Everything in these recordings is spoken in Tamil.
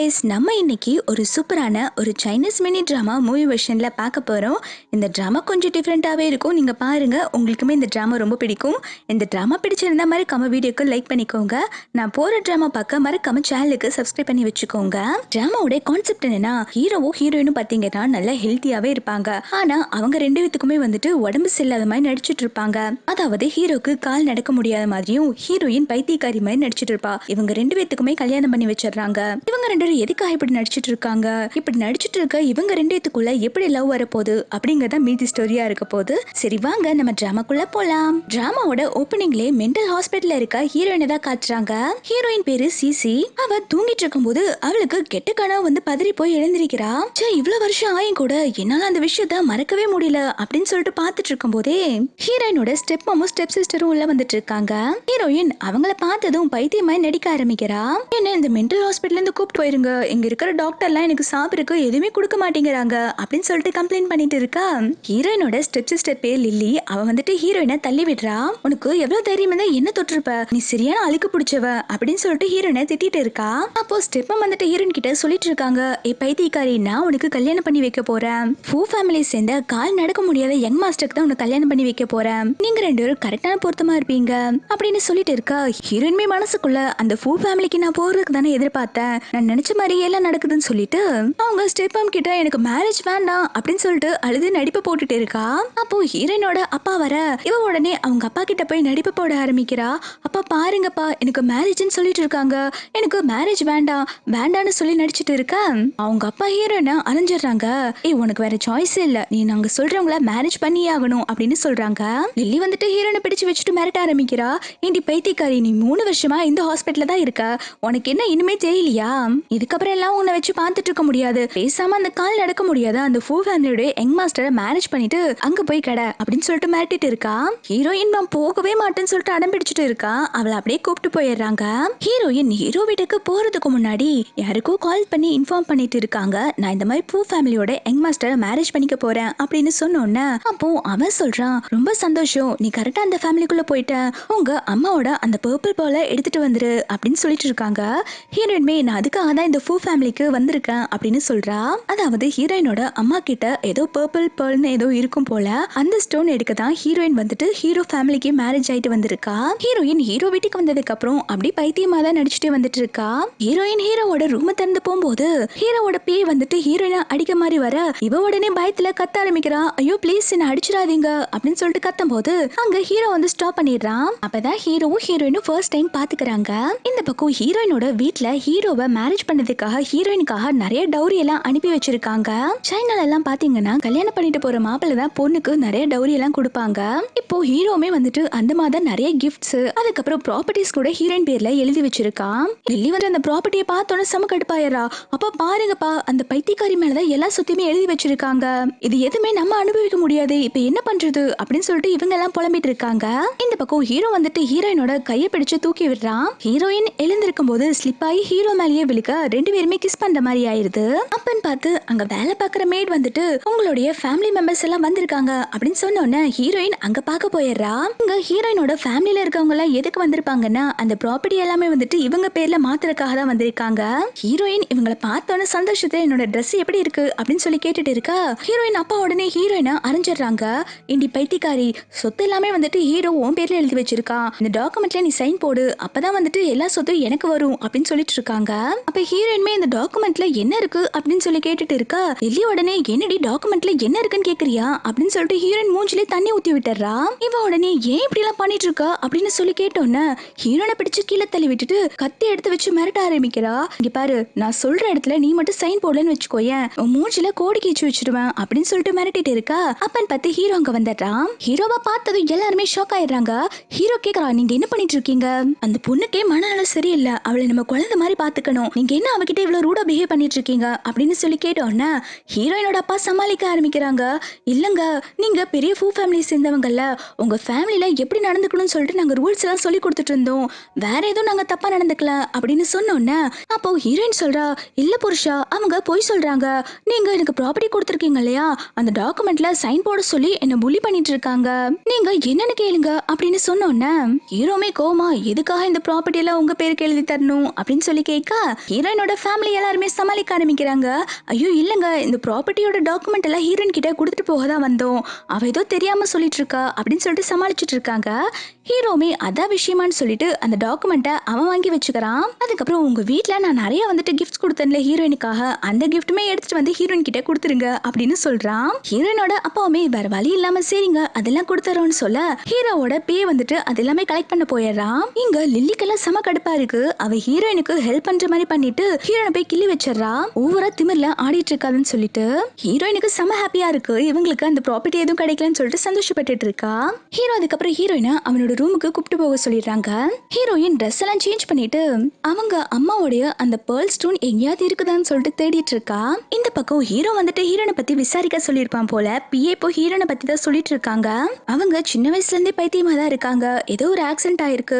கைஸ், நம்ம இன்னைக்கு ஒரு சூப்பரான ஒரு சைனீஸ் மினி ட்ராமா மூவி வெர்ஷன்ல பார்க்க போறோம். இந்த ட்ராமா கொஞ்சம் டிஃப்ரெண்டாவே இருக்கும். நீங்க பாருங்க, உங்களுக்குமே இந்த ட்ராமா ரொம்ப பிடிக்கும். இந்த ட்ராமா பிடிச்சிருந்தா மறக்காம வீடியோக்கு லைக் பண்ணிக்கோங்க. நான் போற ட்ராமா பார்க்க மறக்காம சேனலுக்கு சப்ஸ்கிரைப் பண்ணி வச்சுக்கோங்க. ட்ராமாவோட கான்செப்ட் என்னன்னா, ஹீரோவும் ஹீரோயினும் பாத்தீங்கன்னா நல்லா ஹெல்த்தியாவே இருப்பாங்க. ஆனா அவங்க ரெண்டு பேத்துக்குமே வந்துட்டு உடம்பு சரியில்லாத மாதிரி நடிச்சிட்டு இருப்பாங்க. அதாவது ஹீரோக்கு கால் நடக்க முடியாத மாதிரியும் ஹீரோயின் பைத்தியக்காரி மாதிரி நடிச்சிட்டு இருப்பா. இவங்க ரெண்டு பேத்துக்குமே கல்யாணம் பண்ணி வச்சிடறாங்க. இவங்க ரெண்டு பேரும் எதுக்காக இப்படி நடிச்சிட்டு இருக்காங்க, இப்படி நடிச்சிட்டு இருக்க இவங்க ரெண்டு பேத்துக்குள்ள எப்படி லவ் வரப்போகுது அப்படிங்கறத மீதி ஸ்டோரியா இருக்க போகுது. சரி வாங்க நம்ம டிராமாக்குள்ள போலாம். டிராமாவோட ஓப்பனிங்லே மென்டல் ஹாஸ்பிட்டல்ல இருக்க ஹீரோயினை தான் காட்டுறாங்க. ஹீரோயின் பேரு சிசி. அவ தூங்கிட்டு இருக்கும்போது அவளுக்கு கெட்ட கனவு வந்து பதறி போய் எழுந்திருக்கிறா. இவ்வளவு வருஷம் ஆயும் கூட என்னால அந்த விஷயத்த மறக்கவே முடியல அப்படின்னு சொல்லிட்டு பாத்துட்டு இருக்கும் போதே ஹீரோயினோட ஸ்டெப் மாமும் ஸ்டெப் சிஸ்டரும் உள்ள வந்துட்டு இருக்காங்க. ஹீரோயின் அவங்கள பார்த்ததும் பைத்தியமாய் நடிக்க ஆரம்பிக்கிறா. என்ன இந்த மென்டல் ஹாஸ்பிட்டல்ல இருந்து கூப்பிட்டு போயிருங்க, இங்க இருக்கிற டாக்டர்லாம் எனக்கு சாப்பிடுறதுக்கு எதுவுமே கொடுக்க மாட்டேங்கிறாங்க அப்படின்னு சொல்லிட்டு கம்ப்ளைண்ட் பண்ணிட்டு இருக்கா. ஹீரோயினோட ஸ்டெப் சிஸ்டர் பேர் லில்லி. அவ வந்துட்டு ஹீரோயினை தள்ளி விடுறா. உனக்கு எவ்வளவு தைரியம் இருந்தா என்ன தொட்டிருப்ப, நீ சரியான அழுக்கு பிடிச்சவ அப்படின்னு சொல்லிட்டு ஹீரோயினை திட்டிட்டு இருக்கா. அப்போ ஸ்டெப் வந்துட்டு ஹீரோயின் கிட்ட சொல்லிட்டு இருக்காங்க, ஏ பைத்தியக்காரி, நான் உனக்கு கல்யாணம் பண்ணி வைக்க போறேன். ஃபூ ஃபேமிலி சேர்ந்த கால் நடக்க முடியாத யங் மாஸ்டருக்கு தான் உனக்கு கல்யாணம் பண்ணி வைக்க போறேன். நீங்க ரெண்டு பேரும் கரெக்டான பொருத்தமா இருப்பீங்க அப்படின்னு சொல்லிட்டு இருக்கா. ஹீரோயின்மே மனசுக்குள்ள அந்த ஃபூ ஃபேமிலிக்கு நான் போறதுக்கு தானே எதிர்பார்த்தேன், நான் நினைச்ச மாதிரி எல்லாம் நடக்குதுன்னு சொல்லிட்டு அவங்க ஸ்டெப்பம் கிட்ட எனக்கு மேரேஜ் வேண்டாம் அப்படின்னு சொல்லிட்டு அழுது நடிப்பு போட்டுட்டு இருக்கா. அப்போ ஹீரோயினோட அப்பா வர இவ உடனே அவங்க அப்பா கிட்ட போய் நடிப்பு போட ஆரம்பிக்கிறா. அப்பா பாருங்கப்பா, எனக்கு மேரேஜ்னு சொல்லிட்டு இருக்காங்க, எனக்கு மேரேஜ் வேண்டாம் வேண்டான்னு சொல்லி நடிச்சிட்டு இருக்க. அவங்க அப்பா ஹீரோயினை அலைஞ்சிடுறாங்க. ஏய், உனக்கு வேற சாய்ஸ் இல்ல, நீ நாங்க சொல்றவங்கள மேரேஜ் பண்ணியே ஆகணும் அப்படின்னு சொல்றாங்க. லில்லி வந்துட்டு ஹீரோயினை பிடிச்சு வச்சுட்டு மிரட்ட ஆரம்பிக்கிறா. ஏண்டி பைத்தியக்காரி, நீ 3 வருஷமா இந்த ஹாஸ்பிட்டல்ல தான் இருக்க, உனக்கு என்ன இனிமே தெரியலையா, இதுக்கப்புறம் எல்லாம் உன்னை வச்சு பார்த்துட்டு இருக்க முடியாது, பேசாம அந்த கால் நடக்க முடியாத அந்த ஃபூ ஃபேமிலியோட யங் மாஸ்டரை மேரேஜ் பண்ணிட்டு அங்க போய் கடை அப்படின்னு சொல்லிட்டு மிரட்டிட்டு இருக்கா. ஹீரோயின் நான் போகவே மாட்டேன்னு சொல்லிட்டு அடம் பிடிச்சிட்டு இருக்கா. அவளை அப்படியே கூப்பிட்டு போயிடுறாங்க. ஹீரோயின் ஹீரோ வீட்டுக்கு போறதுக்கு முன்னாடி யாருக்கோ கால் பண்ணி இன்ஃபார்ம் பண்ணிட்டு இருக்காங்க, நான் இந்த மாதிரி ஃபூ ஃபேமிலியோட யங் மாஸ்டரை மேரேஜ் பண்ணிக்க போறேன் அப்படின்னு சொன்னோன்னே அப்போ அவன் சொல்றான், ரொம்ப சந்தோஷம், நீ கரெக்டா அந்த ஃபேமிலிக்குள்ள போயிட்ட, உங்க அம்மாவோட அந்த பர்பிள் பாலை எடுத்துட்டு வந்துரு அப்படின்னு சொல்லிட்டு இருக்காங்க. ஹீரோயின்மே நான் அதுக்காக தான் இந்த ஃபூ ஃபேமிலிக்கு வந்திருக்கேன் அப்படின்னு சொல்றா. அதாவது ஹீரோயினோட அம்மா கிட்ட ஏதோ பர்பிள் பேர்ல்னு ஏதோ இருக்கும் போல, அந்த ஸ்டோன் எடுக்க தான் ஹீரோயின் வந்துட்டு ஹீரோ ஃபேமிலிக்கு மேரேஜ் ஆயிட்டு வந்திருக்கா. ஹீரோயின் ஹீரோ வீட்டுக்கு வந்ததுக்கு அப்புறம் அப்படி பைத்தியமா தான் நடிச்சுட்டே வந்துட்டு இருக்கா. ஹீரோயின் ஹீரோவோட ரூம் திறந்து போகும்போது ஹீரோவோட பேய் வந்துட்டு ஹீரோயினை அடிக்க மாதிரி வர இவ உடனே பயத்துல கத்த ஆரம்பிக்கிறா. ஐயோ ப்ளீஸ் என்ன அடிச்சிடாதீங்க அப்படின்னு சொல்லிட்டு கத்தும் போது அங்க ஹீரோ வந்து ஸ்டாப் பண்ணிடுறான். அப்பதான் ஹீரோவும் ஹீரோயினும் ஃபர்ஸ்ட் டைம் பாத்துக்கிறாங்க. இந்த பக்கம் ஹீரோயினோட வீட்ல ஹீரோவை மேரேஜ் பண்ணதுக்காக ஹீரோயினுக்காக நிறைய டவுரி எல்லாம் அனுப்பி வச்சிருக்காங்க. சைனால எல்லாம் பாத்தீங்கன்னா கல்யாணம் பண்ணிட்டு போற மாப்பிள்ளை தான் பொண்ணுக்கு நிறைய டவுரி எல்லாம் கொடுப்பாங்க. இப்போ ஹீரோமே வந்துட்டு அந்த மாதிரி நிறைய கிஃப்ட்ஸ் அதுக்கப்புறம் ப்ராப்பர்ட்டிஸ் கூட ஹீரோயின் பேர்ல எழுதி வச்சிருக்கான். லில்லி வந்து அந்த ப்ராப்பர்ட்டியை பார்த்தோன்னு செம கடுப்பாயிரா. அப்ப பாருங்கப்பா, அந்த பைத்தியக்காரி மேலதான் எல்லா சொத்தையுமே எழுதி வச்சிருக்காங்க, இது எதுவுமே நம்ம அனுபவிக்க முடியாது, இப்ப என்ன பண்றது அப்படின்னு சொல்லிட்டு இவங்க எல்லாம் புலம்பிட்டு இருக்காங்க. இந்த பக்கம் ஹீரோ வந்துட்டு ஹீரோயினோட கையை பிடிச்சு தூக்கி விடுறான். ஹீரோயின் எழுந்திருக்கும் போது ஸ்லிப் ஆகி ஹீரோ மேலேயே விழுக்க ரெண்டு பேருமே கிஸ் பண்ற மாதிரி ஆயிருது. அப்பன்னு பார்த்து அங்க வேலை பார்க்குற மேட் வந்துட்டு உங்களுடைய ஃபேமிலி மெம்பர்ஸ் எல்லாம் வந்திருக்காங்க அப்படின்னு சொன்னோன்னே ஹீரோயின் அங்க பார்க்க போயிடுறா. இங்க ஹீரோயினோட ஃபேமிலியில இருக்கவங்க எல்லாம் எதுக்கு வந்திருப்பாங்கன்னா அந்த ப்ராப்பர்ட்டி எல்லாமே வந்துட்டு இவங்க பேர்ல மாத்துறதுக்காக தான் வந்திருக்காங்க. ஹீரோயின் இவங்களை பார்த்தோன்னு சந்தோஷத்தை என்னோட ட்ரெஸ் எப்படி இருக்கு அப்படின்னு சொல்லி கேட்டுட்டு இருக்கா. ஹீரோயின் அப்பா உடனே ஹீரோயினை அறிஞ்சிடுறாங்க. இண்டி பைத்தியக்காரி, சொத்து எல்லாமே வந்துட்டு ஹீரோ உன் பேர்ல எழுதி வச்சிருக்கான், இந்த டாக்குமெண்ட்ல நீ சைன் போடு, அப்பதான் வந்துட்டு எல்லா சொத்தும் எனக்கு வரும் அப்படின்னு சொல்லிட்டு இருக்காங்க. அப்ப ஹீரோயின்மே இந்த டாக்குமெண்ட்ல என்ன இருக்கு அப்படின்னு சொல்லி கேட்டுட்டு இருக்கா. லில்லி உடனே என்னடி டாக்குமெண்ட்ல என்ன இருக்குன்னு கேக்குறியா அப்படின்னு சொல்லிட்டு ஹீரோயின் மூஞ்சிலே தண்ணி ஊத்தி விட்டுறா. இவ உடனே ஏன் இப்படி எல்லாம் பண்ணிட்டு இருக்கா அப்படின்னு சொல்லி கேட்டோன்னு ஹீரோனை பிடிச்சு கீழே தள்ளி விட்டுட்டு கத்தி எடுத்து வச்சு மிரட்ட ஆரம்பிக்கிறா. இங்க பாரு, நான் சொல்ற இடத்துல நீ மட்டும் சைன் போடலன்னு வச்சுக்கோயேன், உன் மூஞ்சில கோடி கீச்சு வச்சிருவேன் அப்படின்னு சொல்லிட்டு மிரட்டிட்டு இருக்கா. அப்பன்னு பார்த்து ஹீரோ அங்க வந்துடுறான். ஹீரோவா பார்த்ததும் எல்லாருமே ஷாக் ஆயிடுறாங்க. ஹீரோ கேக்குறா, நீங்க என்ன பண்ணிட்டு இருக்கீங்க, அந்த பொண்ணுக்கே மனநலம் சரியில்லை, அவளை நம்ம குழந்தை மாதிரி பாத்துக்கணும், நீங்க என்ன அவகிட்ட இவ்வளவு ரூடா பிஹேவ் பண்ணிட்டு இருக்கீங்க அப்படின்னு சொல்லி கேட்டோன்னா ஹீரோயினோட அப்பா சமாளிக்க ஆரம்பிக்கிறாங்க. இல்லங்க, நீங்க பெரிய ஃபூ ஃபேமிலி சேர்ந்தவங்கல்ல, உங்க ஃபேமிலியில எப்படி நடந்துக்கணும்னு சொல்லிட்டு நாங்க ரூல்ஸ் எல்லாம் சொல்லி கொடுத்துட்டு இருந்தோம், வேற எதுவும் நாங்க தப்பா நடந்துக்கல அப்படின்னு சொன்னோன்னே அப்போ ஹீரோயின் சொல்றா, இல்ல புருஷா, அவங்க போய் சொல்றாங்க, நீங்க எனக்கு ப்ராப்பர்ட்டி கொடுத்துருக்கீங்க இல்லையா, அந்த டாக்குமெண்ட்ல சைன் போட சொல்லி என்ன புலி பண்ணிட்டு இருக்காங்க, நீங்க என்னன்னு கேளுங்க அப்படின்னு சொன்னோன்னே ஹீரோமே கோமா, எதுக்காக இந்த ப்ராப்பர்ட்டி எல்லாம் உங்க பேருக்கு எழுதி தரணும் அப்படின்னு சொல்லி கேட்க ஹீரோயின் ஹீரோயினோட ஃபேமிலி எல்லாருமே சமாளிக்க ஆரம்பிக்கிறாங்க. ஐயோ இல்லங்க, இந்த ப்ராப்பர்ட்டியோட டாக்குமெண்ட் எல்லாம் ஹீரோயின் கிட்ட கொடுத்துட்டு போக தான் வந்தோம், அவ ஏதோ தெரியாம சொல்லிட்டு இருக்கா அப்படின்னு சொல்லிட்டு சமாளிச்சுட்டு இருக்காங்க. ஹீரோமே அதான் விஷயமான்னு சொல்லிட்டு அந்த டாக்குமெண்ட்டை அவன் வாங்கி வச்சுக்கிறான். அதுக்கப்புறம் உங்க வீட்ல நான் நிறைய வந்துட்டு கிஃப்ட்ஸ் கொடுத்தேன்ல ஹீரோயினுக்காக, அந்த கிஃப்ட்டுமே எடுத்துட்டு வந்து ஹீரோயின் கிட்ட கொடுத்துருங்க அப்படின்னு சொல்றான். ஹீரோயினோட அப்பாவுமே வேற வழி இல்லாம சரிங்க அதெல்லாம் கொடுத்துறோம்னு சொல்ல ஹீரோவோட பே வந்துட்டு அது எல்லாமே கலெக்ட் பண்ண போயிடுறான். இங்க லில்லிக்கெல்லாம் செம கடுப்பா இருக்கு. அவ ஹீரோயினுக்கு ஹெல்ப் பண்ற மாதிரி பண்ணிட்டு ஹீரோனை போய் கிள்ளி வச்சிடறா. ஓவரா திமிர்ல ஆடிட்டு இருக்காதுன்னு சொல்லிட்டு ஹீரோயினுக்கு செம ஹாப்பியா இருக்கு. இவங்களுக்கு அந்த ப்ராப்பர்ட்டி எதுவும் கிடைக்கலன்னு சொல்லிட்டு சந்தோஷப்பட்டுட்டு இருக்கா. ஹீரோ அதுக்கப்புறம் ஹீரோயினை அவனோட ரூமுக்கு கூப்பிட்டு போக சொல்லிடுறாங்க. ஹீரோயின் ட்ரெஸ் எல்லாம் சேஞ்ச் பண்ணிட்டு அவங்க அம்மாவுடைய அந்த பேர்ல் ஸ்டோன் எங்கேயாவது இருக்குதான்னு சொல்லிட்டு தேடிட்டு இருக்கா. இந்த பக்கம் ஹீரோ வந்துட்டு ஹீரோனை பத்தி விசாரிக்க சொல்லியிருப்பான் போல. பிஏ இப்போ ஹீரோனை பத்தி தான் சொல்லிட்டு இருக்காங்க. அவங்க சின்ன வயசுல இருந்தே பைத்தியமா தான் இருக்காங்க. ஏதோ ஒரு ஆக்சிடென்ட் ஆயிருக்கு,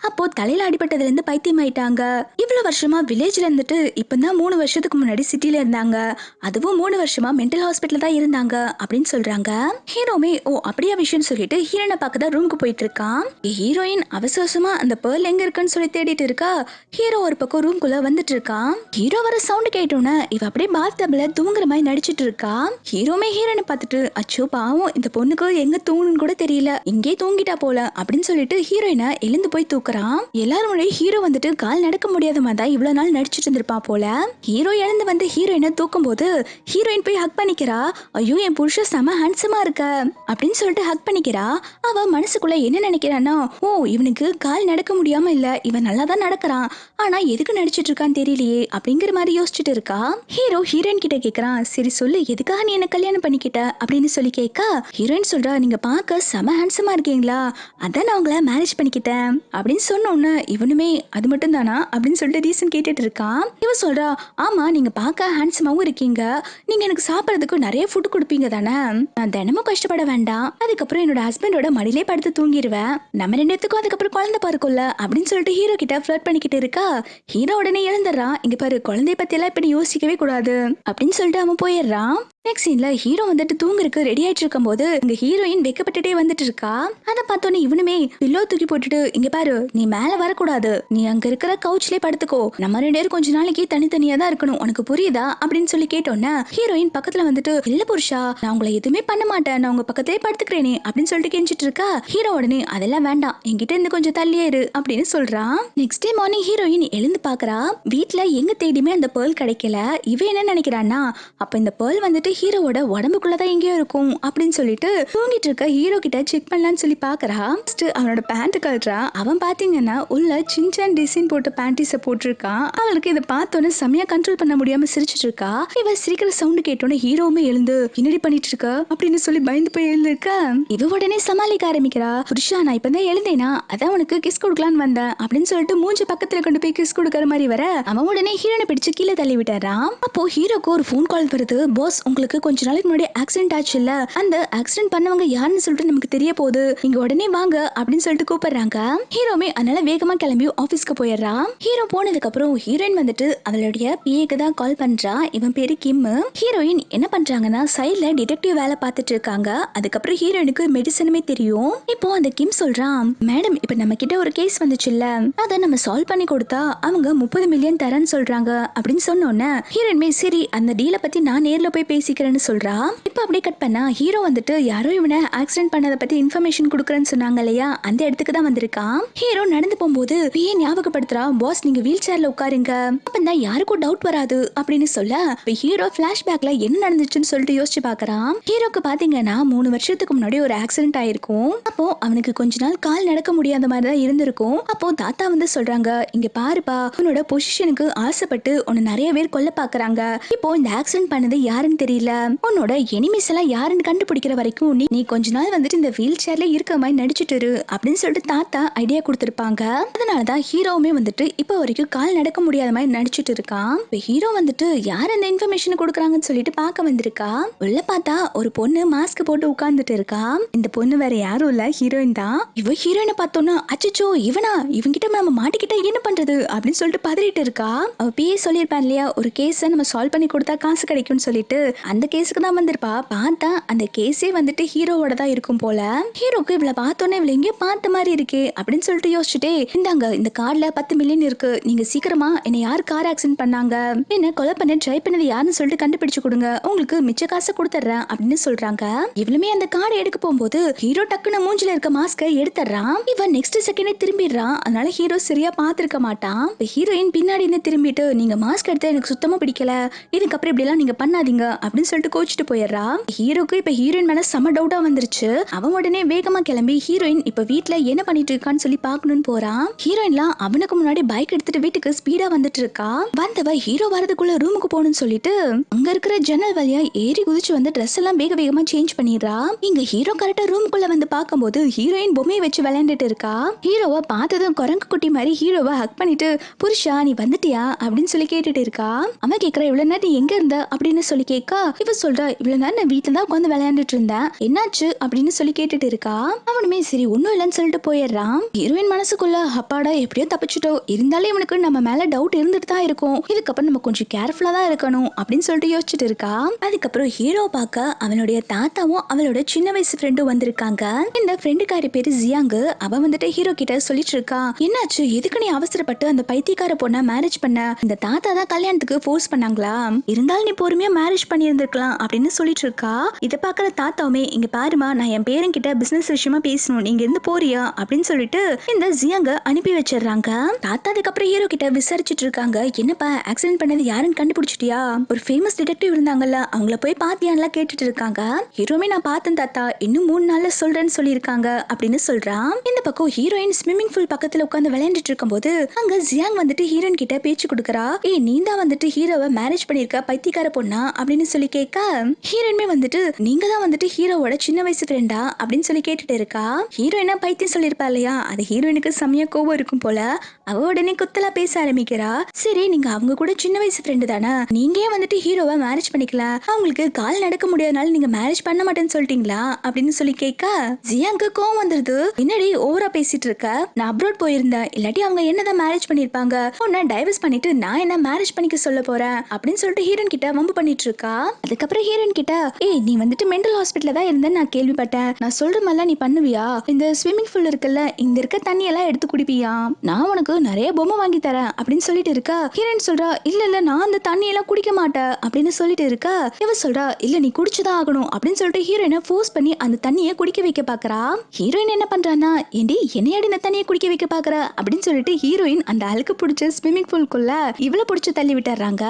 அப்போ தலையில அடிபட்டதுல இருந்து பைத்தியம் ஆயிட்டாங்க. இவ்வளவு வருஷமா வில்லேஜ்ல இருந்துட்டு இப்பதான் 3 வருஷத்துக்கு முன்னாடி சிட்டில இருந்தாங்க. அதுவும் 3 வருஷமா மென்டல் ஹாஸ்பிட்டல் தான் இருந்தாங்க அப்படின்னு சொல்றாங்க. ஹீரோமே ஓ அப்படியா விஷயம் சொல்லிட்டு ஹீரோனை பார்க்க தான் ரூமுக்கு போயிட்டு இருக்கான். ஹீரோயின் அவசரமா அந்த பேர்ல் எங்க இருக்குன்னு சொல்லி தேடிட்டு இருக்கா. ஹீரோ ஒரு பக்கம் ரூம்குள்ள வந்துட்டு இருக்கான். ஹீரோ வர சவுண்ட் கேட்டோன்னே இவ அப்படியே பாத்டப்ல தூங்குற மாதிரி நடிச்சிட்டு இருக்கா. ஹீரோமே ஹீரோனை பார்த்துட்டு அச்சோ பாவம் இந்த பொண்ணுக்கு எங்க தூங்குன்னு கூட தெரியல, இங்கே தூங்கிட்டா போல அப்படின்னு சொல்லிட்டு ஹீரோயினை எழுந்து போய் தூக்குறான். எல்லாரும் ஹீரோ வந்துட்டு கால் நடக்க முடியாத மாதிரி தான் இவ்வளவு நாள் நடிச்சிட்டு இருந்திருப்பா போல. ஹீரோ எழுந்து வந்து ஹீரோயினை தூக்கும் போது ஹீரோயின் போய் ஹக் பண்ணிக்கிறா. ஐயோ என் புருஷன் செம ஹேண்ட்ஸமா இருக்க அப்படின்னு சொல்லிட்டு ஹக் பண்ணிக்கிறா. அவ மனசுக்குள்ள என்ன நினைக்கிறான்னா, ஓ இவனுக்கு கால் நடக்க முடியாம இல்ல, இவன் நல்லா தான் நடக்கிறான், ஆனா எதுக்கு நடிச்சிட்டு இருக்கான்னு தெரியலையே அப்படிங்கிற மாதிரி யோசிச்சுட்டு இருக்கா. ஹீரோ ஹீரோயின் கிட்ட கேக்குறான், சரி சொல்லு எதுக்காக நீ என்ன கல்யாணம் பண்ணிக்கிட்ட அப்படின்னு சொல்லி கேட்க ஹீரோயின் சொல்றா, நீங்க பார்க்க செம ஹேண்ட்ஸமா இருக்கீங்களா, அதான் நான் உங்களை மேரேஜ் பண்ணிக்கிட்டேன் அப்படின்னு சொன்னோன்னு இவனுமே அது மட்டும் தானா அப்படின்னு சொல்லிட்டு ரீசன் கேட்டுட்டு இருக்கான். இவ சொல்றா, ஆமா நீங்க பார்க்க ஹேண்ட்ஸமாவும் இருக்கீங்க, நீங்க எனக்கு சாப்பிடறதுக்கு நிறைய ஃபுட் கொடுப்பீங்க தானே, நான் தினமும் கஷ்டப்பட வேண்டாம், அதுக்கப்புறம் என்னோட ஹஸ்பண்டோட மடியிலே படுத்து தூங்கிடுவேன், நம்ம ரெண்டு பேத்துக்கும் அதுக்கப்புறம் குழந்தை பாருக்கும்ல அப்படின்னு சொல்லிட்டு ஹீரோ கிட்ட ஃப்ளர்ட் பண்ணிக்கிட்டு இருக்கா. ஹீரோ உடனே எழுந்துடுறான். இங்க பாரு குழந்தைய பத்தி எல்லாம் இப்ப நீ யோசிக்கவே கூடாது அப்படின்னு சொல்லிட்டு அவன் போயிடுறான். நெக்ஸ்ட் சீன்ல ஹீரோ வந்துட்டு தூங்குறதுக்கு ரெடி ஆயிட்டு இருக்கும் போது இங்க ஹீரோயின் வெக்கப்பட்டுட்டே வந்துட்டு இருக்கா. அதை பார்த்தோன்னே இவனுமே பில்லோ தூக்கி போட்டுட்டு, இங்க பாரு நீ மேல வரக்கூடாது, நீ அங்க இருக்கிற கவுச்லயே படுத்துக்கோ, நம்ம ரெண்டு பேரும் கொஞ்ச நாளைக்கு தனித்தனியா தான் இருக்கணும், உனக்கு புரியுதா அப்படின்னு சொல்லி கேட்டோன்னே ஹீரோயின் பக்கத்துல வந்துட்டு, இல்ல புருஷா நான் உங்களை எதுவுமே பண்ண மாட்டேன், நான் உங்க பக்கத்திலே படுத்துக்கிறேனே அப்படின்னு சொல்லிட்டு கெஞ்சிட்டு இருக்கா. ஹீரோ உடனே அதெல்லாம் வேண்டாம், என்கிட்ட இருந்து கொஞ்சம் தள்ளியே இரு அப்படின்னு சொல்றான். நெக்ஸ்ட் டே மார்னிங் ஹீரோயின் எழுந்து பாக்குறா. வீட்டுல எங்க தேடியுமே அந்த பேர்ல் கிடைக்கல. இவ என்ன நினைக்கிறான்னா, அப்ப இந்த பேர்ல் வந்துட்டு ஹீரோவோட உடம்புக்குள்ளதான் எங்கேயோ இருக்கும் அப்படின்னு சொல்லிட்டு தூங்கிட்டு இருக்க ஹீரோ கிட்ட செக் பண்ணலான்னு சொல்லி பாக்குறா. அவனோட பேண்ட் கழட்டுறா. அவன் பாத்தீங்கன்னா உள்ள சின்சான் டிசைன் போட்ட பேண்டிஸ போட்டிருக்கான். அவளுக்கு இதை பார்த்தோன்னு செமையா கண்ட்ரோல் பண்ண முடியாம சிரிச்சிட்டு இருக்கா. இவ சிரிக்கிற சவுண்ட் கேட்டோன்னு ஹீரோவுமே எழுந்து, என்னடி பண்ணிட்டு இருக்க அப்படின்னு சொல்லி பயந்து போய் எழுந்திருக்க. இவ உடனே சமாளிக்க ஆரம்பிக்கிறா. புருஷா நான் இப்பதான் எழுந்தேனா, அதான் உனக்கு கிஸ் கொடுக்கலான்னு வந்தேன் அப்படின்னு சொல்லிட்டு மூஞ்சி பக்கத்துல கொண்டு போய் கிஸ் கொடுக்கற மாதிரி வர அவன் உடனே ஹீரோனை பிடிச்சு கீழே தள்ளி விட்டாரான். அப்போ ஹீரோக்கு ஒரு போன் கால் வருது. பாஸ் உங்களுக்கு கொஞ்ச நாளைக்கு முன்னாடி ஆக்சிடென்ட் ஆச்சு இல்ல, அந்த ஆக்சிடென்ட் பண்ணவங்க யாருன்னு சொல்லிட்டு நமக்கு தெரிய போகுது, நீங்க உடனே வாங்க அப்படின்னு சொல்லிட்டு கூப்பிடுறாங்க. ஹீரோமே அதனால வேகமா கிளம்பி ஆபீஸ்க்கு போயிடுறான். ஹீரோ போனதுக்கு அப்புறம் ஹீரோயின் வந்துட்டு அவளுடைய பிஏக்கு தான் கால் பண்றா. இவன் பேரு கிம். ஹீரோயின் என்ன பண்றாங்கன்னா சைட்ல டிடெக்டிவ் வேலை பார்த்துட்டு இருக்காங்க. அதுக்கப்புறம் ஹீரோயினுக்கு மெடிசனுமே தெரியும். இப்போ அந்த கிம் சொல்றான், மேடம் இப்ப நம்ம கிட்ட ஒரு கேஸ் வந்துச்சு இல்ல, அதை நம்ம சால்வ் பண்ணி கொடுத்தா அவங்க 30 மில்லியன் தரேன்னு சொல்றாங்க அப்படின்னு சொன்னோன்னே ஹீரோயின்மே சரி அந்த டீலை பத்தி நான் நேர்ல போய் பேசிக்கிறேன்னு சொல்றா. இப்ப அப்படியே கட் பண்ணா ஹீரோ வந்துட்டு யாரோ இவனை ஆக்சிடென்ட் பண்ணதை பத்தி இன்ஃபர்மேஷன் கொடுக்குறேன்னு சொன்னாங்க இல்லையா, அந்த இடத்துக்கு தான் வந்திருக்கான். ஹீரோ நடந்து போகும்போது பிஏ ஞாபகப்படுத்துறா, பாஸ் நீங்க வீல் சேர்ல உட்காருங்க, அப்பதான் யாருக்கும் டவுட் வராது அப்படின்னு சொல்ல ஹீரோ பிளாஷ்பேக்ல என்ன நடந்துச்சுன்னு சொல்லிட்டு யோசிச்சு பாக்குறான். ஹீரோக்கு பாத்தீங்கன்னா 3 வருஷத்துக்கு முன்னாடி ஒரு ஆக்சிடென்ட் ஆயிருக்கும். அப்போ அவனுக்கு கொஞ்ச நாள் கால் நடக்க முடியாத மாதிரி தான் இருந்திருக்கும். அப்போ தாத்தா வந்து சொல்றாங்க, இங்க பாருப்பா உன்னோட பொசிஷனுக்கு ஆசைப்பட்டு உன்னை நிறைய பேர் கொல்ல பாக்குறாங்க, இப்போ இந்த ஆக்சிடென்ட் பண்ணது யாருன்னு தெரியல, உன்னோட எனிமிஸ் எல்லாம் யாருன்னு கண்டுபிடிக்கிற வரைக்கும் நீ கொஞ்ச நாள் வந்துட்டு இந்த வீல் சேர்ல இருக்க மாதிரி நடிச்சிட்டு இரு அப்படின்னு சொல்லிட்டு தாத்தா ஐடியா கொடுத்திருப்பாங்க. அதனாலதான் ஹீரோவுமே வந்துட்டு இப்ப வரைக்கும் கால் நடக்க முடியாத மாதிரி நடிச்சிட்டு இருக்கான். ஹீரோ வந்துட்டு யார் அந்த இன்ஃபர்மேஷன் கொடுக்குறாங்கன்னு சொல்லிட்டு பார்க்க வந்திருக்கா. உள்ள பார்த்தா ஒரு பொண்ணு மாஸ்க் போட்டு உட்கார்ந்துட்டு இருக்கா. இந்த பொண்ணு வேற யாரும் இல்ல, ஹீரோயின் தான். இவ ஹீரோயினை பார்த்தோன்னா அச்சச்சோ இவனா, இவங்கிட்ட நம்ம மாட்டிக்கிட்டா என்ன பண்றது அப்படின்னு சொல்லிட்டு பதறிட்டு இருக்கா. அவ பிஏ சொல்லியிருப்பான் இல்லையா, ஒரு கேஸை நம்ம சால்வ் பண்ணி கொடுத்தா காசு கிடைக்கும்னு சொல்லிட்டு, அந்த கேஸுக்கு தான் வந்திருப்பா. பார்த்தா அந்த கேஸே வந்துட்டு ஹீரோவோட தான் இருக்கும் போல. ஹீரோக்கு இவளை பார்த்தோன்னே இவளை எங்கேயோ பார்த்த மாதிரி இருக்கே அப்படின்னு சொல்லிட்டு யோசிச்சுட்டே, இந்தாங்க இந்த கார்ல 10 மில்லியன் இருக்கு, நீங்க சீக்கிரமா என்ன யார் கார் ஆக்சிடென்ட் பண்ணாங்க, என்ன கொலை பண்ண ட்ரை பண்ணது யாருன்னு சொல்லிட்டு கண்டுபிடிச்சு கொடுங்க, உங்களுக்கு மிச்ச காசை கொடுத்துட்றேன் அப்படின்னு சொல்றாங்க. இவளுமே அந்த கார்டை எடுக்க போகும்போது ஹீரோ டக்குன்னு மூஞ்சில இருக்க மாஸ்கை எடுத்துறான். இவன் நெக்ஸ்ட் செகண்டே திரும்பிடுறான். அதனால ஹீரோ சரியா பார்த்திருக்க மாட்டான். ஹீரோயின் பின்னாடி இருந்து திரும்பிட்டு, நீங்க மாஸ்க் எடுத்த எனக்கு சுத்தமா பிடிக்கல, இதுக்கப்புறம் இப்படி எல்லாம் நீங்க பண்ணாதீங்க அப்படின்னு சொல்லிட்டு கோச்சிட்டு போயிடுறா. ஹீரோக்கு இப்ப ஹீரோயின் மேல செம டவுட்டா வந்துருச்சு. அவன் உடனே வேகமா கிளம்பி ஹீரோயின் இப்ப வீட்டுல என்ன பண்ணிட்டு இருக்கான்னு சொல்லி பாக்கணும்னு போறான். ஹீரோயின்லாம் அவனுக்கு முன்னாடி பைக் எடுத்துட்டு வீட்டுக்கு ஸ்பீடா வந்துட்டு இருக்கா. வந்தவ ஹீரோ வரதுக்குள்ள ரூமுக்கு போகணும்னு சொல்லிட்டு அங்க இருக்கிற ஜன்னல் வழியா ஏறி குதிச்சு வந்து ட்ரெஸ் எல்லாம் வேக வேகமா சேஞ்ச் பண்ணிடுறா. இங்க ஹீரோ கரெக்டா ரூமுக்குள்ள வந்து பாக்கும்போது ஹீரோயின் பொம்மையை வச்சு விளையாண்டுட்டு இருக்கா. ஹீரோவை பார்த்ததும் குரங்கு குட்டி மாதிரி ஹீரோவை ஹக் பண்ணிட்டு, புருஷா நீ வந்துட்டியா அப்படின்னு சொல்லி கேட்டுட்டு இருக்கா. அவன் கேக்குற, இவ்வளவு நேரம் நீ எங்க இருந்த அப்படின்னு சொல்லி கேட்கா. இவ சொல்றா, இவ்வளவு நேரம் நான் வீட்டுல தான் உட்காந்து விளையாண்டுட்டு இருந்தேன், என்னாச்சு அப்படின்னு சொல்லி கேட்டுட்டு இருக்கா. அவனுமே சரி ஒன்னும் இல்லைன்னு சொல்லிட்டு போயிடுறான். ஹீரோயின் மனசுக்குள்ள, அப்பாடா எப்படியோ தப்பிச்சிட்டோம், இருந்தாலும் இவனுக்கு நம்ம மேல டவுட் இருந்துட்டு தான் இருக்கும், இதுக்கப்புறம் நம்ம கொஞ்சம் கேர்ஃபுல்லா தான் இருக்கணும் அப்படின்னு சொல்லிட்டு யோசிச்சுட்டு இருக்கா. அதுக்கப்புறம் ஹீரோ பார்க்க அவனுடைய தாத்தாவும் அவளோட சின்ன வயசு ஃப்ரெண்டும் வந்திருக்காங்க. இந்த ஃப்ரெண்டுக்காரி பேரு ஜியாங்கு. அவ வந்துட்டு ஹீரோ கிட்ட சொல்லிட்டு இருக்கா, என்னாச்சு எதுக்கு நீ அவசரப்பட்டு அந்த பைத்தியக்கார பொண்ண மேரேஜ் பண்ண, இந்த தாத்தா தான் கல்யாணத்துக்கு ஃபோர்ஸ் பண்ணாங்களா, இருந்தாலும் நீ பொறுமையா மேரேஜ் பண்ணியிருந்திருக்கலாம் அப்படின்னு சொல்லிட்டு இருக்கா. இதை பாக்குற தாத்தாவுமே, இங்க பாருமா நான் என் பேரன் கிட்ட பிசினஸ் விஷயமா பேசணும், நீங்க இருந்து போறியா அப்படின்னு சொல்லிட்டு இந்த ஜியாங்க அனுப்பி வச்சிடுறாங்க. தாத்தா அதுக்கப்புறம் ஹீரோ கிட்ட விசாரிச்சுட்டு இருக்காங்க, என்னப்பா ஆக்சிடென்ட் பண்ணது யாருன்னு கண்டுபிடிச்சிட்டியா, ஒரு ஃபேமஸ் டிடெக்டிவ் இருந்தாங்கல்ல அவங்கள போய் பாத்தியான்லாம் கேட்டுட்டு இருக்காங்க. ஹீரோமே நான் பார்த்தேன் தாத்தா, இன்னும் 3 நாள்ல சொல்றேன்னு சொல்லியிருக்காங்க அப்படின்னு சொல்றான். இந்த பக்கம் ஹீரோயின் ஸ்விம்மிங் பூல் பக்கத்துல உட்காந்து விளையாண்டுட்டு இருக்கும்போது அங்க ஜியாங் வந்துட்டு ஹீரோயின் கிட்ட பேச்சு கொடுக்கறா. ஏய் நீ தான் வந்துட்டு ஹீரோவை மேரேஜ் பண்ணிருக்க பைத்தியக்கார பொண்ணா அப்படின்னு சொல்லி கேட்க, ஹீரோயின்மே வந்துட்டு நீங்க தான் வந்துட்டு ஹீரோவோட சின்ன வயசு ஃப்ரெண்டா அப்படின்னு சொல்லி கேட்டுட்டு இருக்கா. ஹீரோயினா பைத்தியம் சொல்லியிருப்பா இல்லையா, அது ஹீரோயினுக்கு செமையா கோவம் இருக்கும் போல. அவ உடனே குத்தலா பேச ஆரம்பிக்கிறா. சரி நீங்க அவங்க கூட சின்ன வயசு ஃப்ரெண்டு தானே, நீங்க வந்துட்டு ஹீரோவை மேரேஜ் பண்ணிக்கல, அவங்களுக்கு கால் நடக்க முடியாதனால நீங்க மேரேஜ் பண்ண மாட்டேன்னு சொல்லிட்டீங்களா அப்படின்னு சொல்லி கேட்க, ஜியாங்கு கோவம் வந்துருது. என்னடி ஓவரா பேசிட்டு இருக்க, நான் அப்ரோட் போயிருந்தேன், இல்லாட்டி அவங்க என்னதான் மேரேஜ் பண்ணிருப்பாங்க, உன்னை டைவர்ஸ் பண்ணிட்டு நான் என்ன மேரேஜ் பண்ணிக்க சொல்ல போறேன் அப்படின்னு சொல்லிட்டு ஹீரோயின் கிட்ட வம்பு பண்ணிட்டு இருக்கா. அதுக்கப்புறம் ஹீரோயின் கிட்ட, ஏய் நீ வந்துட்டு மென்டல் ஹாஸ்பிட்டல்ல தான் இருந்தேன்னு நான் கேள்விப்பட்டேன், நான் சொல்ற மாதிரிலாம் நீ பண்ணுவியா, இந்த ஸ்விம்மிங் பூல் இருக்குல்ல இங்க இருக்க தண்ணி எல்லாம் எடுத்து குடிப்பியா, நான் உனக்கு நிறைய பொம்மை வாங்கி தரேன் அப்படின்னு சொல்லிட்டு இருக்கா. ஹீரோயின் சொல்றா, இல்ல இல்ல நான் அந்த தண்ணி எல்லாம் குடிக்க மாட்டேன் அப்படின்னு சொல்லிட்டு இருக்கா. இவ சொல்றா, இல்ல நீ குடிச்சுதான் ஆகணும் அப்படின்னு சொல்லிட்டு ஹீரோயினை ஃபோர்ஸ் பண்ணி அந்த தண்ணியை குடிக்க வைக்க பாக்குறா. ஹீரோயின் என்ன பண்றானா, ஏண்டி என்னையாடி இந்த தண்ணியை குடிக்க வைக்க பாக்குற அப்படின்னு சொல்லிட்டு ஹீரோயின் அந்த அழுக்கு பிடிச்ச ஸ்விம்மிங் பூல்குள்ள இவள பிடிச்சு தள்ளி விட்டுறாங்க.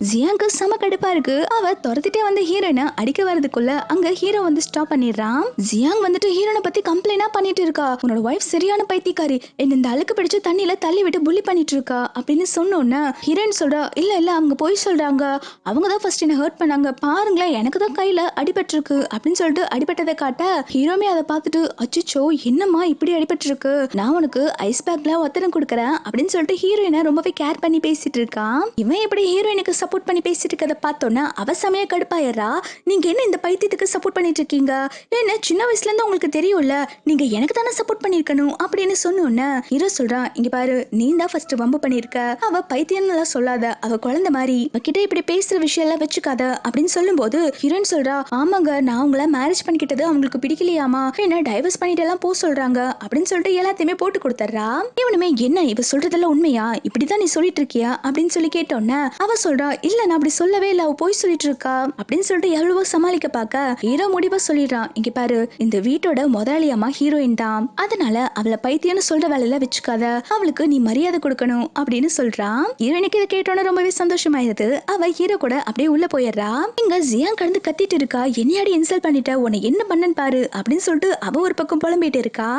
ஜியாங்கு செம கடுப்பா இருக்கு. அவ துரத்திட்டே வந்து ஹீரோயினை அடிக்க வரதுக்குள்ள அங்க ஹீரோ வந்து ஸ்டாப் பண்ணிடுறான். ஜியாங் வந்துட்டு ஹீரோனை பத்தி கம்ப்ளைண்டா பண்ணிட்டு இருக்கா, உன்னோட வைஃப் சரியான பைத்தியக்காரி, என்ன இந்த அழுக்கு பிடிச்ச தண்ணியில தள்ளி விட்டு புள்ளி பண்ணிட்டு இருக்கா அப்படின்னு சொன்னோன்னு ஹீரோயின் சொல்றா, இல்ல இல்ல அவங்க போய் சொல்றாங்க, அவங்க தான் ஃபர்ஸ்ட் என்ன ஹர்ட் பண்ணாங்க, பாருங்களேன் எனக்கு தான் கையில அடிபட்டிருக்கு அப்படின்னு சொல்லிட்டு அடிபட்டதை காட்ட ஹீரோமே அதை பார்த்துட்டு, அச்சோ என்னம்மா இப்படி அடிபட்டிருக்கு, நான் உனக்கு ஐஸ் பேக்ல ஒத்தனை கொடுக்குறேன் அப்படின்னு சொல்லிட்டு ஹீரோயினை ரொம்பவே கேர் பண்ணி பேசிட்டு இருக்கான். இவன் எப்படி ஹீரோயினுக்கு சப்போர்ட் பண்ணி பேசிட்டு இருக்கதை பார்த்தோன்னா அவ செமையா கடுப்பாயிரா. நீங்க என்ன இந்த பைத்தியத்துக்கு சப்போர்ட் பண்ணிட்டு இருக்கீங்க, என்ன சின்ன வயசுல இருந்து உங்களுக்கு தெரியும்ல, நீங்க எனக்கு தானே சப்போர்ட் பண்ணிருக்கணும் அப்படின்னு சொன்னோன்னு ஹீரோ சொல்றான், இங்க பாரு நீ தான் ஃபர்ஸ்ட் வம்பு பண்ணிருக்க, அவ பைத்தியம்னு சொல்லாத, அவ குழந்தை மாதிரி, கிட்ட இப்படி பேசுற விஷயம் எல்லாம் வச்சுக்காத அப்படின்னு சொல்லும் போது ஹீரோயின் சொல்றா, ஆமாங்க நான் உங்களை மேரேஜ் பண்ணிக்கிட்டது அவங்களுக்கு பிடிக்கலையாமா, என்ன டைவர்ஸ் பண்ணிட்டு எல்லாம் போ சொல்றாங்க அப்படின்னு சொல்லிட்டு எல்லாத்தையுமே போட்டு கொடுத்துறா. இவனுமே என்ன இவ சொல்றதெல்லாம் உண்மையா, இப்படிதான் நீ சொல்லிட்டு இருக்கியா அப்படின்னு சொல்லி கேட்டோன்னே அவ சொல்றா, இல்ல நான் அப்படி சொல்லவே இல்ல, அவ போய் சொல்லிட்டு இருக்கா அப்படின்னு சொல்லிட்டு எவ்வளவோ சமாளிக்க பார்க்க ஹீரோ முடிவா சொல்லிடுறான், இங்க பாரு இந்த வீட்டோட முதலாளியம்மா ஹீரோயின் தான், அதனால அவளை பைத்தியம்னு சொல்ற வேலையில வச்சுக்காத, அவளுக்கு நீ மரியாதை கொடுக்கணும் அப்படின்னு சொல்றான். ஹீரோயினுக்கு இதை கேட்டோன்னே ரொம்பவே சந்தோஷமாயிருது. அவ ஹீரோ கூட அப்படியே உள்ள போயிடுறா. இங்க ஜியாங் கடந்து கத்திட்டு இருக்கா, என்னையாடி இன்சல்ட் பண்ணிட்ட, உன்னை என்ன பண்ணன்னு பாரு அப்படின்னு சொல்லிட்டு அவ ஒரு பக்கம் புலம்பிட்டு இருக்கா.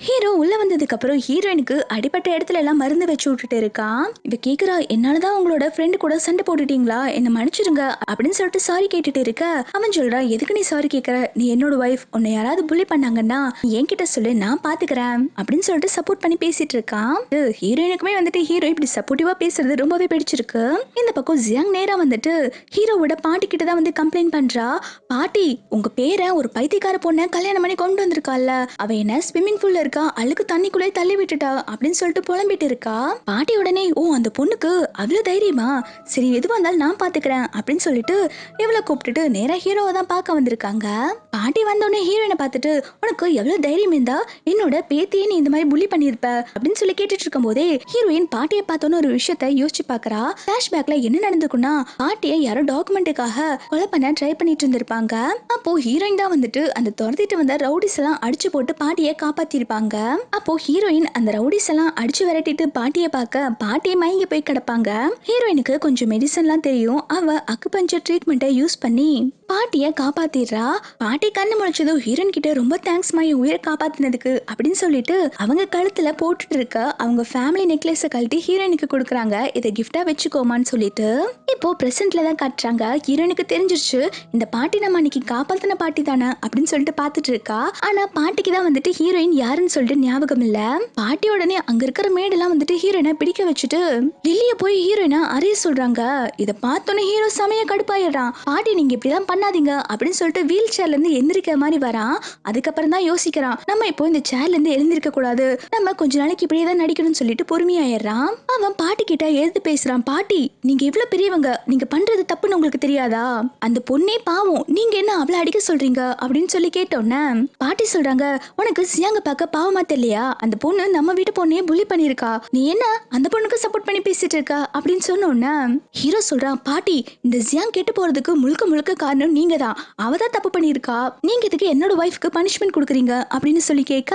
ஹீரோ உள்ள வந்ததுக்கு அப்புறம் ஹீரோயினுக்கு அடிப்பட்ட இடத்துல எல்லாம் மருந்து வச்சு விட்டுட்டு இருக்கான். இவ கேக்குறா, என்னாலதான் உங்களோட ஃப்ரெண்டு கூட சண்டை போட்டுட்டீங்களா, என்ன மன்னிச்சிருங்க அப்படின்னு சொல்லிட்டு சாரி கேட்டுட்டு இருக்க. அவன் சொல்றா, எதுக்கு நீ சாரி கேக்குற, நீ என்னோட வைஃப், உன்னை யாராவது புள்ளி பண்ணாங்கன்னா நீ என்கிட்ட சொல்லு நான் பாத்துக்கிறேன் அப்படின்னு சொல்லிட்டு சப்போர்ட் பண்ணி பேசிட்டு இருக்கான். ஹீரோயினுக்குமே வந்துட்டு ஹீரோ இப்படி சப்போர்ட்டிவா பேசுறது ரொம்பவே பிடிச்சிருக்கு. இந்த பக்கம் ஜியாங் நேரா வந்துட்டு ஹீரோவோட பாட்டி கிட்ட தான் வந்து கம்ப்ளைண்ட் பண்றா, பாட்டி உங்க பேரை ஒரு பைத்தியக்கார பொண்ணை கல்யாணம் பண்ணி கொண்டு வந்திருக்கால, அவ என்ன ஸ்விம்மிங் பூல்ல இருக்கா அழுக்கு தண்ணிக்குள்ளே தள்ளி விட்டுட்டா அப்படின்னு சொல்லிட்டு புலம்பிட்டு இருக்கா. பாட்டி உடனே ஓ அந்த பொண்ணுக்கு அவ்வளவு தைரியமா, சரி எதுவா இருந்தாலும் நான் பாத்துக்கிறேன் அப்படின்னு சொல்லிட்டு இவளை கூப்பிட்டுட்டு நேரா ஹீரோவை தான் பார்க்க வந்திருக்காங்க. பாட்டி வந்தோடனே ஹீரோயினை பார்த்துட்டு உனக்கு எவ்வளவு தைரியம் இருந்தா என்னோட பேத்தியை நீ இந்த மாதிரி புள்ளி பண்ணிருப்ப அப்படின்னு சொல்லி கேட்டுட்டு இருக்கும் போதே ஹீரோயின் பாட்டியை பார்த்தோன்னு ஒரு விஷயத்த யோசிச்சு பாக்குறா. பிளாஷ்பேக்ல என்ன நடந்துக்குன்னா பாட்டியை யாரோ டாக்குமெண்ட்டுக்காக கொலை பண்ண ட்ரை பண்ணிட்டு இருந்திருப்பாங்க. அப்போ ஹீரோயின் தான் வந்துட்டு அந்த துரத்திட்டு வந்த ரவுடிஸ் எல்லாம் அடிச்சு போட்டு பாட்டியை காப்பாத்திருப்பாங்க. அப்போ ஹீரோயின் அந்த ரவுடிஸ் எல்லாம் அடிச்சு விரட்டிட்டு பாட்டியை பார்க்க பாட்டியை மயங்கி போய் கிடப்பாங்க. ஹீரோயினுக்கு கொஞ்சம் மெடிசன்லாம் தெரியும். அவ அக்குபஞ்சர் ட்ரீட்மெண்ட்டை யூஸ் பண்ணி பாட்டியை காப்பாத்திடுறா. பாட்டி கண்ணு முழிச்சதும் ஹீரோயின் கிட்ட ரொம்ப தேங்க்ஸ்மா என் உயிரை காப்பாத்தினதுக்கு அப்படின்னு சொல்லிட்டு அவங்க கழுத்துல போட்டுட்டு இருக்க அவங்க ஃபேமிலி நெக்லஸை கழட்டி ஹீரோயினுக்கு கொடுக்குறாங்க. இதை கிஃப்டா வச்சுக்கோமான்னு சொல்லிட்டு இப்போ பிரசன்ட்ல தான் காட்டுறாங்க. ஹீரோயினுக்கு தெரிஞ்சிருச்சு இந்த பாட்டி நம்ம அன்னைக்கு காப்பாத்தின பாட்டி தானே அப்படின்னு சொல்லிட்டு பாத்துட்டு இருக்கா. ஆனா பாட்டிக்கு தான் வந்துட்டு ஹீரோயின் யாருன்னு சொல்லிட்டு ஞாபகம் இல்ல. பாட்டி உடனே அங்க இருக்கிற மேடெல்லாம் வந்துட்டு ஹீரோயினை பிடிக்க வச்சுட்டு லில்லிய போய் ஹீரோயினை அறிய சொல்றாங்க. இதை பார்த்தோன்னே ஹீரோ சமய கடுப்பாயிடுறான். பாட்டி நீங்க இப்படிதான் பண்ணாதீங்க அப்படின்னு சொல்லிட்டு வீல் சேர்ல இருந்து எந்திரிக்கிற மாதிரி வரான். அதுக்கப்புறம் தான் யோசிக்கிறான் நம்ம இப்போ இந்த சேர்ல இருந்து எழுந்திருக்க கூடாது, நம்ம கொஞ்ச நாளைக்கு இப்படியே தான் நடிக்கணும்னு சொல்லிட்டு பொறுமையாயிடுறான். அவன் பாட்டி கிட்ட எழுந்து பேசுறான். பாட்டி நீங்க இவ்வளவு பெரியவங்க, நீங்க பண்றது தப்புன்னு உங்களுக்கு தெரியாதா? அந்த பொண்ணே பாவம், நீங்க என்ன அவளை அடிக்க சொல்றீங்க அப்படின்னு சொல்லி கேட்டோன்னே பாட்டி சொல்றாங்க உனக்கு சியாங்க பார்க்க பாவமா தெரியலையா? அந்த பொண்ணு நம்ம வீட்டு பொண்ணே புள்ளி பண்ணிருக்கா, நீ என்ன அந்த பொண்ணுக்கு சப்போர்ட் பண்ணி பேசிட்டு இருக்க அப்படின்னு சொன்னோன்னே ஹீரோ சொல்றான் பாட்டி இந்த ஜியாங் கெட்டு போறதுக்கு முழுக்க முழுக்க காரணம் நீங்க தான், அவதான் தப்பு பண்ணிருக்கா, நீங்க இதுக்கு என்னோட வைஃப்க்கு பனிஷ்மெண்ட் கொடுக்குறீங்க அப்படின்னு சொல்லி கேட்க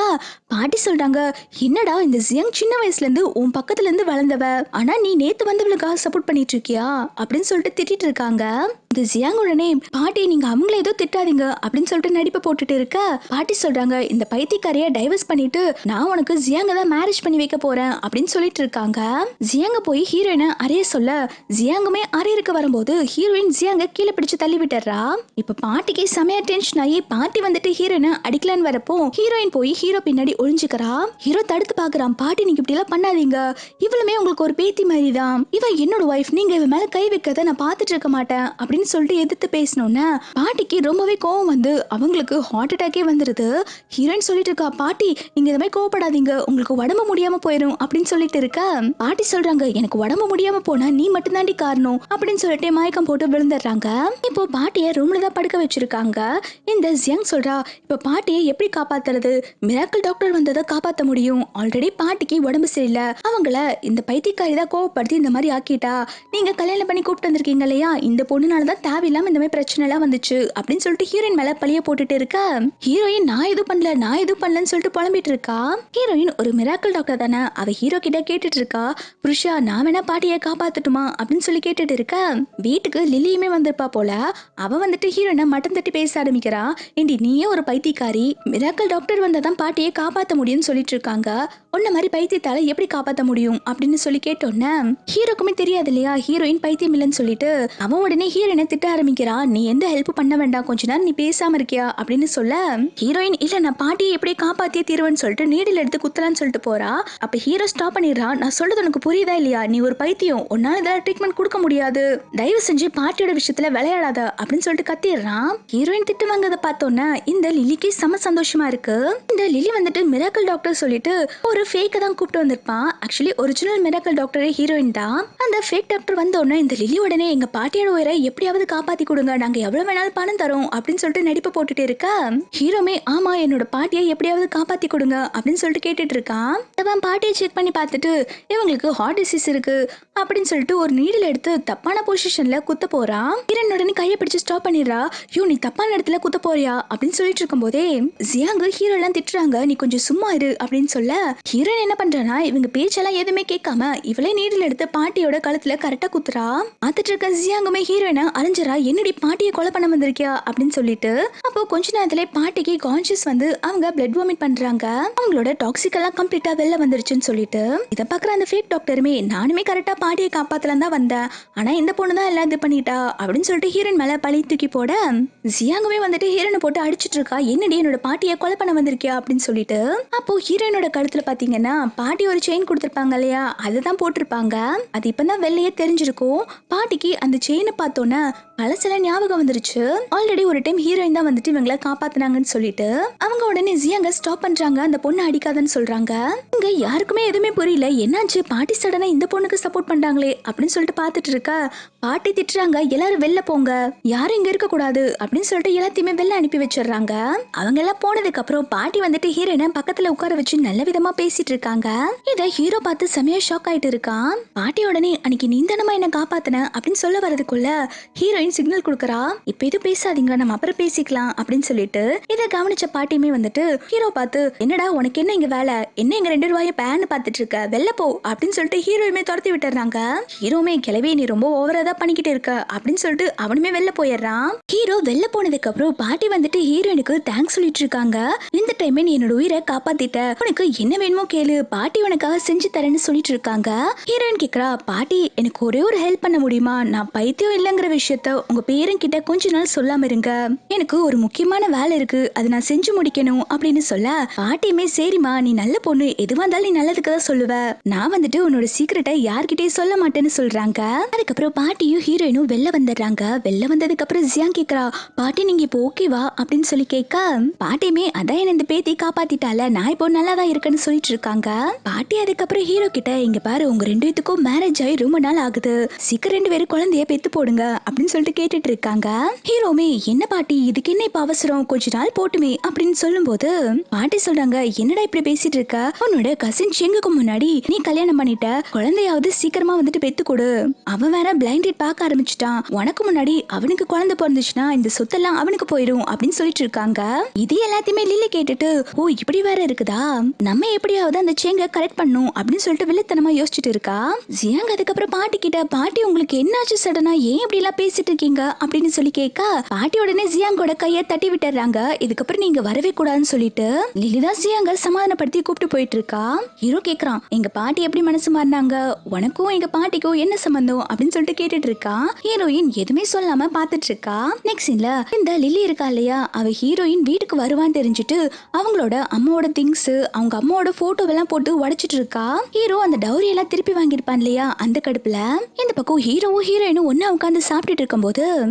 பாட்டி சொல்றாங்க என்னடா இந்த ஜியாங் சின்ன வயசுல இருந்து உன் பக்கத்துல இருந்து வளர்ந்தவ, ஆனா நீ நேத்து வந்தவளுக்காக சப்போர்ட் பண்ணிட்டு இருக்கியா அப்படின்னு சொல்லிட்டு திட்டிட்டு இருக்காங்க. இந்த ஜியாங் உடனே பாட்டி நீங்க அவங்கள ஏதோ திட்டாதீங்க அப்படின்னு சொல்லிட்டு நடிப்பு போட்டுட்டு இருக்க பாட்டி சொல்றாங்க இந்த பைத்தியக்காரைய டைவர்ஸ் பண்ணிட்டு நான் உனக்கு ஜியாங்க தான் மேரேஜ் பண்ணி வைக்க போறேன் அப்படின்னு சொல்லிட்டு இருக்காங்க. ஜியாங்க போய் ஹீரோயினை அறைய சொல்ல ஜியாங்குமே அறையருக்கு வரும்போது ஹீரோயின் ஜியாங்க கீழே பிடிச்சு தள்ளி விட்டுறா. இப்ப பாட்டிக்கு செமையா டென்ஷன் ஆகி பாட்டி வந்துட்டு ஹீரோயினை அடிக்கலான்னு வரப்போ ஹீரோயின் போய் ஹீரோ பின்னாடி ஒளிஞ்சுக்கிறா. ஹீரோ தடுத்து பாக்குறான். பாட்டி நீங்க இப்படி எல்லாம் பண்ணாதீங்க, இவளுமே உங்களுக்கு ஒரு பேத்தி மாதிரி தான், இவ என்னோட வைஃப், நீங்க இவ மேல கை வைக்கிறத நான் பாத்துட்டு இருக்க மாட்டேன் அப்படின்னு சொல்லிட்டு எதிர்த்து பேசணும்னு பாட்டிக்கு ரொம்பவே கோவம் வந்து அவங்களுக்கு ஹார்ட் அட்டாக்கே வந்துருது. ஹீரோயின் சொல்லிட்டு இருக்கா பாட்டி நீங்க இந்த மாதிரி கோவப்படாதீங்க, உங்களுக்கு உடம்பு முடியாம போயிடும் அப்படின்னு சொல்லிட்டு இருக்க பாட்டி சொல்றாங்க எனக்கு உடம்பு முடியாம போனா நீ மட்டும் தாண்டி காரணம் அப்படின்னு சொல்லிட்டு மயக்கம் போட்டு விழுந்துடுறாங்க. இப்போ பாட்டியை ரூம்ல தான் படுக்க வச்சிருக்காங்க. இந்த ஜியாங் சொல்றா இப்ப பாட்டியை எப்படி காப்பாத்துறது, மிராக்கிள் டாக்டர் வந்ததை காப்பாத்த முடியும், ஆல்ரெடி பாட்டிக்கு உடம்பு சரியில்லை, அவங்கள இந்த பைத்தியக்காரி தான் கோவப்படுத்தி இந்த மாதிரி ஆக்கிட்டா, நீங்க கல்யாணம் பண்ணி கூப்பிட்டு வந்திருக்கீங்க இல்லையா, இந்த பொண்ணுனாலதான் தேவையில்லாம இந்த மாதிரி பிரச்சனை எல்லாம் வந்துச்சு அப்படின்னு சொல்லிட்டு ஹீரோயின் மேல பழிய போட்டுட்டு இருக்கா. ஹீரோயின் நான் எதுவும் பண்ணலன்னு சொல்லிட்டு புலம்பிட்டு இருக்கா. ஹீரோயின் ஒரு மிராக்கிள் டாக்டர் தானே, அவ ஹீரோ கிட்ட கேட்டுட்டு இருக்கா புருஷா நான் வேணா பாட்டியை காப்பாத்துட்டுமா அப்படின்னு சொல்லி கேட்டுட்டு இருக்க வீட்டுக்கு லில்லியுமே வந்திருப்பா போல. அவ வந்துட்டு ஹீரோயினை மட்டம் தட்டி பேச ஆரம்பிக்கிறா. ஏண்டி நீயே ஒரு பைத்தியக்காரி, மிராக்கிள் டாக்டர் வந்தாதான் பாட்டியை காப்பாத்த முடியும்னு சொல்லிட்டு இருக்காங்க, உன்ன மாதிரி பைத்தியத்தால எப்படி காப்பாத்த முடியும் அப்படின்னு சொல்லி கேட்டோன்னே ஹீரோக்குமே தெரியாது இல்லையா ஹீரோயின் பைத்தியம் இல்லைன்னு சொல்லிட்டு அவன் உடனே ஹீரோயினை திட்ட ஆரம்பிக்கிறான். நீ எந்த ஹெல்ப் பண்ண வேண்டாம், கொஞ்ச நேரம் நீ பேசாம இருக்கியா அப்படின்னு சொல்ல ஹீரோயின் இல்ல நான் பாட்டியை எப்படி காப்பாத்தியே தீர்வேன்னு சொல்லிட்டு நீடில் எடுத்து குத்தலான்னு சொல்லிட்டு போறா. அப்ப ஹீரோ ஸ்டாப் பண்ணிடுறான். நான் சொல்றது உனக்கு புரியுதா இல்லையா, நீ ஒரு பைத்தியம், உன்னால இதெல்லாம் ட்ரீட்மெண்ட் கொடுக்க முடியாது, தயவு செஞ்சு பாட்டியோட விஷயத்துல விளையாடாத அப்படின்னு சொல்லிட்டு கத்திடுறான். ஹீரோயின் திட்டு வாங்கதை பார்த்தோன்னா இந்த லிலிக்கு செம சந்தோஷமா இருக்கு. இந்த லிலி வந்துட்டு மிராக்கிள் டாக்டர் சொல்லிட்டு ஒரு ஃபேக்கை தான் கூப்பிட்டு வந்திருப்பான். ஆக்சுவலி ஒரிஜினல் மிராக்கிள் டாக்டரே ஹீரோயின் தான். அந்த ஃபேக் டாக்டர் வந்தோடனே இந்த லிலி உடனே எங்க பாட்டியோட உயிரை எப்படியாவது காப்பாத்தி கொடுங்க, நாங்க எவ்வளவு வேணாலும் பணம் தரோம் அப்படின்னு சொல்லிட்டு நடிப்பு போட்டுட்டு இருக்க ஹீரோமே ஆமா என்னோட பாட்டியை எப்படியாவது காப்பாத்தி கொடுங்க அப்படின்னு சொல்லிட்டு கேட்டுட்டு இருக்கான். அவன் பாட்டியை செக் பண்ணி பார்த்துட்டு இவங்களுக்கு ஹார்ட் டிசீஸ் இருக்கு அப்படின்னு சொல்லிட்டு ஒரு நீடில் எடுத்து தப்பான பொசிஷன்ல குத்த போறான். ஹீரோயின் உடனே கையை பிடிச்சு ஸ்டாப் பண்ணிடுறா. ஐயோ நீ தப்பான இடத்துல குத்த போறியா அப்படின்னு சொல்லிட்டு இருக்கும் போதே ஜியாங்க ஹீரோ எல்லாம் திட்டுறாங்க, நீ கொஞ்சம் சும்மா இரு அப்படின்னு சொல்ல ஹீரோயின் என்ன பண்றானா இவங்க பேச்செல்லாம் எதுவுமே கேட்காம இவளே நீடில் எடுத்து பாட்டியோட கழுத்துல கரெக்டா குத்துறா. பார்த்துட்டு இருக்க ஜியாங்குமே ஹீரோயினை அரைஞ்சரா, என்னடி பாட்டியை கொலை பண்ண வந்திருக்கியா அப்படின்னு சொல்லிட்டு அப்போ கொஞ்ச நேரத்துல பாட்டிக்கு கான்சியஸ் வந்து அவங்க பிளட் வாமிட் பண்றாங்க. அவங்களோட டாக்ஸிக் எல்லாம் கம்ப்ளீட்டா வெளில வந்துருச்சுன்னு சொல்லிட்டு இதை பாக்குற அந்த ஃபேக் டாக்டருமே நானுமே கரெக்டா பாட்டியை காப்பாத்தலாம் தான் வந்தேன், ஆனா இந்த பொண்ணு தான் எல்லாம் இது பண்ணிட்டா அப்படின்னு சொல்லிட்டு ஹீரோயின் மேல பழி தூக்கி போட ஜியாங்குமே வந்துட்டு ஹீரோனை போட்டு அடிச்சிட்டு இருக்கா, என்னடி என்னோட பாட்டியை கொலை பண்ண வந்திருக்கியா அப்படின்னு சொல்லிட்டு அப்போ ஹீரோயினோட கழுத்துல பாத்தீங்கன்னா பாட்டி ஒரு செயின் கொடுத்துருப்பாங்க இல்லையா, அதுதான் போட்டிருப்பாங்க. அது இப்பதான் வெள்ளையே தெரிஞ்சிருக்கும். பாட்டிக்கு அந்த செயினை பார்த்தோன்னே பழசெல்லாம் ஞாபகம் வந்துருச்சு. ஆல்ரெடி ஒரு டைம் ஹீரோயின் தான் வந்துட்டு இவங்கள காப்பாத்தினாங்கன்னு சொல்லிட்டு அவங்க உடனே ஜியாங்க ஸ்டாப் பண்றாங்க, அந்த பொண்ணு அடிக்காதன்னு சொல்றாங்க. இங்க யாருக்குமே எதுவுமே புரியல, என்னாச்சு பாட்டி சடனா இந்த பொண்ணுக்கு சப்போர்ட் பண்றாங்களே அப்படின்னு சொல்லிட்டு பாத்துட்டு இருக்க பாட்டி திட்டுறாங்க, எல்லாரும் வெளில போங்க, யாரும் இங்க இருக்க கூடாது அப்படின்னு சொல்லிட்டு எல்லாத்தையுமே வெளில அனுப்பி வச்சிடுறாங்க. அவங்க எல்லாம் போனதுக்கு அப்புறம் பாட்டி வந்துட்டு ஹீரோயினை பக்கத்துல உட்கார வச்சு நல்ல விதமா பேசிட்டு இருக்காங்க. இத ஹீரோ பார்த்து செமையா ஷாக் ஆயிட்டு இருக்கான். பாட்டி உடனே அன்னைக்கு நீந்தனமா என்ன காப்பாத்தின அப்படின்னு சொல்ல வரதுக்குள்ள ஹீரோயின் சிக்னல் கொடுக்கறா, இப்ப இது பேசாதீங்க, நம்ம அப்புறம் பேசிக்கலாம் அப்படின்னு சொல்லிட்டு இதை கவனிச்ச பாட்டியுமே வந்துட்டு ஹீரோ பார்த்து, என்னடா உனக்கு என்ன இங்க வேலை, என்ன இங்க 2 ரூபாயை பேன்னு பார்த்துட்டு இருக்க, வெளில போ அப்படின்னு சொல்லிட்டு ஹீரோயுமே துரத்தி விட்டுறாங்க. ஹீரோமே கிளவி நீ ரொம்ப ஓவரா தான் பண்ணிக்கிட்டு இருக்க அப்படின்னு சொல்லிட்டு அவனுமே வெளில போயிடுறான். ஹீரோ வெளில போனதுக்கு அப்புறம் பாட்டி வந்துட்டு ஹீரோயினுக்கு தேங்க்ஸ் சொல்லிட்டு இருக்காங்க. இந்த டைம் நீ என்னோட உயிரை காப்பாத்திட்ட, உனக்கு என்ன வேணுமோ கேளு, பாட்டி உனக்காக செஞ்சு தரேன்னு சொல்லிட்டு இருக்காங்க. ஹீரோயின் கேக்குறா, பாட்டி எனக்கு ஒரே ஒரு ஹெல்ப் பண்ண முடியுமா, நான் பைத்தியம் இல்லைங்கிற விஷயத்த உங்க பேரன் கிட்ட கொஞ்ச நாள் சொல்லாம இருங்க, எனக்கு ஒரு முக்கியமான வேலை இருக்கு, அதை நான் செஞ்சு முடிக்கணும் அப்படின்னு சொல்ல பாட்டியுமே சரிம்மா நீ நல்ல பொண்ணு, எதுவா இருந்தாலும் நீ நல்லதுக்கு தான் சொல்லுவ, நான் வந்துட்டு உன்னோட சீக்கிரட்டை யார்கிட்டயும் சொல்ல மாட்டேன்னு சொல்றாங்க. அதுக்கப்புறம் பாட்டியும் ஹீரோயினும் வெளில வந்துடுறாங்க. வெளில வந்ததுக்கு அப்புறம் ஜியாங் கேக்குறா, பாட்டி நீங்க இப்போ ஓகேவா அப்படின்னு சொல்லி கேட்க பாட்டியுமே அதான் என்ன இந்த பேத்தி காப்பாத்திட்டால, நான் இப்போ நல்லா தான் இருக்கேன்னு சொல்லிட்டு இருக்காங்க. பாட்டி அதுக்கப்புறம் ஹீரோ கிட்ட, இங்க பாரு உங்க 2 பேத்துக்கும் மேரேஜ் ஆகி ரொம்ப நாள் ஆகுது, சீக்கிரம் 2 பேரும் குழந்தைய பெத்து போடுங்க அப்படின்னு சொல்லிட்டு கேட்டுட்டு இருக்காங்க. ஹீரோமே என்ன பாட்டி இதுக்கு என்ன இப்ப அவசரம், கொஞ்ச நாள் போட்டுமே அப்படின்னு சொல்லும் போது பாட்டி சொல்றாங்க, என்னடா இப்படி பேசிட்டு இருக்க, உன்னோட கசின் செங்குக்கு முன்னாடி நீ கல்யாணம் பண்ணிட்ட, குழந்தையாவது சீக்கிரமா வந்துட்டு பெத்து கொடு, அவன் வேற பிளைண்ட் டேட் பார்க்க ஆரம்பிச்சுட்டான், உனக்கு முன்னாடி அவனுக்கு குழந்தை பிறந்துச்சுன்னா இந்த சொத்தெல்லாம் அவனுக்கு போயிடும் அப்படின்னு சொல்லிட்டு இருக்காங்க. இது எல்லாத்தையுமே லில்லி கேட்டுட்டு, ஓ இப்படி வேற இருக்குதா, நம்ம எப்படியாவது அந்த சேங்க கரெக்ட் பண்ணும் அப்படின்னு சொல்லிட்டு வில்லத்தனமா யோசிச்சுட்டு இருக்கா. ஜியாங் அதுக்கப்புறம் பாட்டி கிட்ட, பாட்டி உங்களுக்கு என்னாச்சு சடனா, ஏன் இப்படி எல்லாம் பேசிட்டு இருக்கீங்க அப்படின்னு சொல்லி கேட்க பாட்டி உடனே ஜியாங்கோட கையை தட்டி விட்டுறாங்க, இதுக்கப்புறம் நீங்க வரவே கூடாதுன்னு சொல்லிட்டு லில்லி தான் ஜியாங்க சமாதானப்படுத்தி கூப்பிட்டு போயிட்டு இருக்கா. ஹீரோ கேக்குறான், எங்க பாட்டி எப்படி மனசு மாறினாங்க, உனக்கும் எங்க பாட்டிக்கும் என்ன சம்பந்தம் அப்படின்னு சொல்லிட்டு கேட்டுட்டு இருக்கா. ஹீரோயின் எதுவுமே சொல்லாம பாத்துட்டு இருக்கா. நெக்ஸ்ட் சீன்ல இந்த லில்லி இருக்கா இல்லையா, அவ ஹீரோயின் வீட்டுக்கு வருவான்னு தெரிஞ்சுட்டு அவங்களோட அம்மாவோட திங்ஸ், அவங்க அம்மாவோட போட்டோவெல்லாம் போட்டு உடைச்சிட்டு இருக்கா. ஹீரோ அந்த டவுரி எல்லாம் திருப்பி வாங்கியிருப்பான் இல்லையா, அந்த கடுப்புல இந்த பக்கம் ஹீரோவும் ஹீரோயினும் ஒன்னா உட்காந்து சாப்பிட்டுட்டு இருக்கும் போது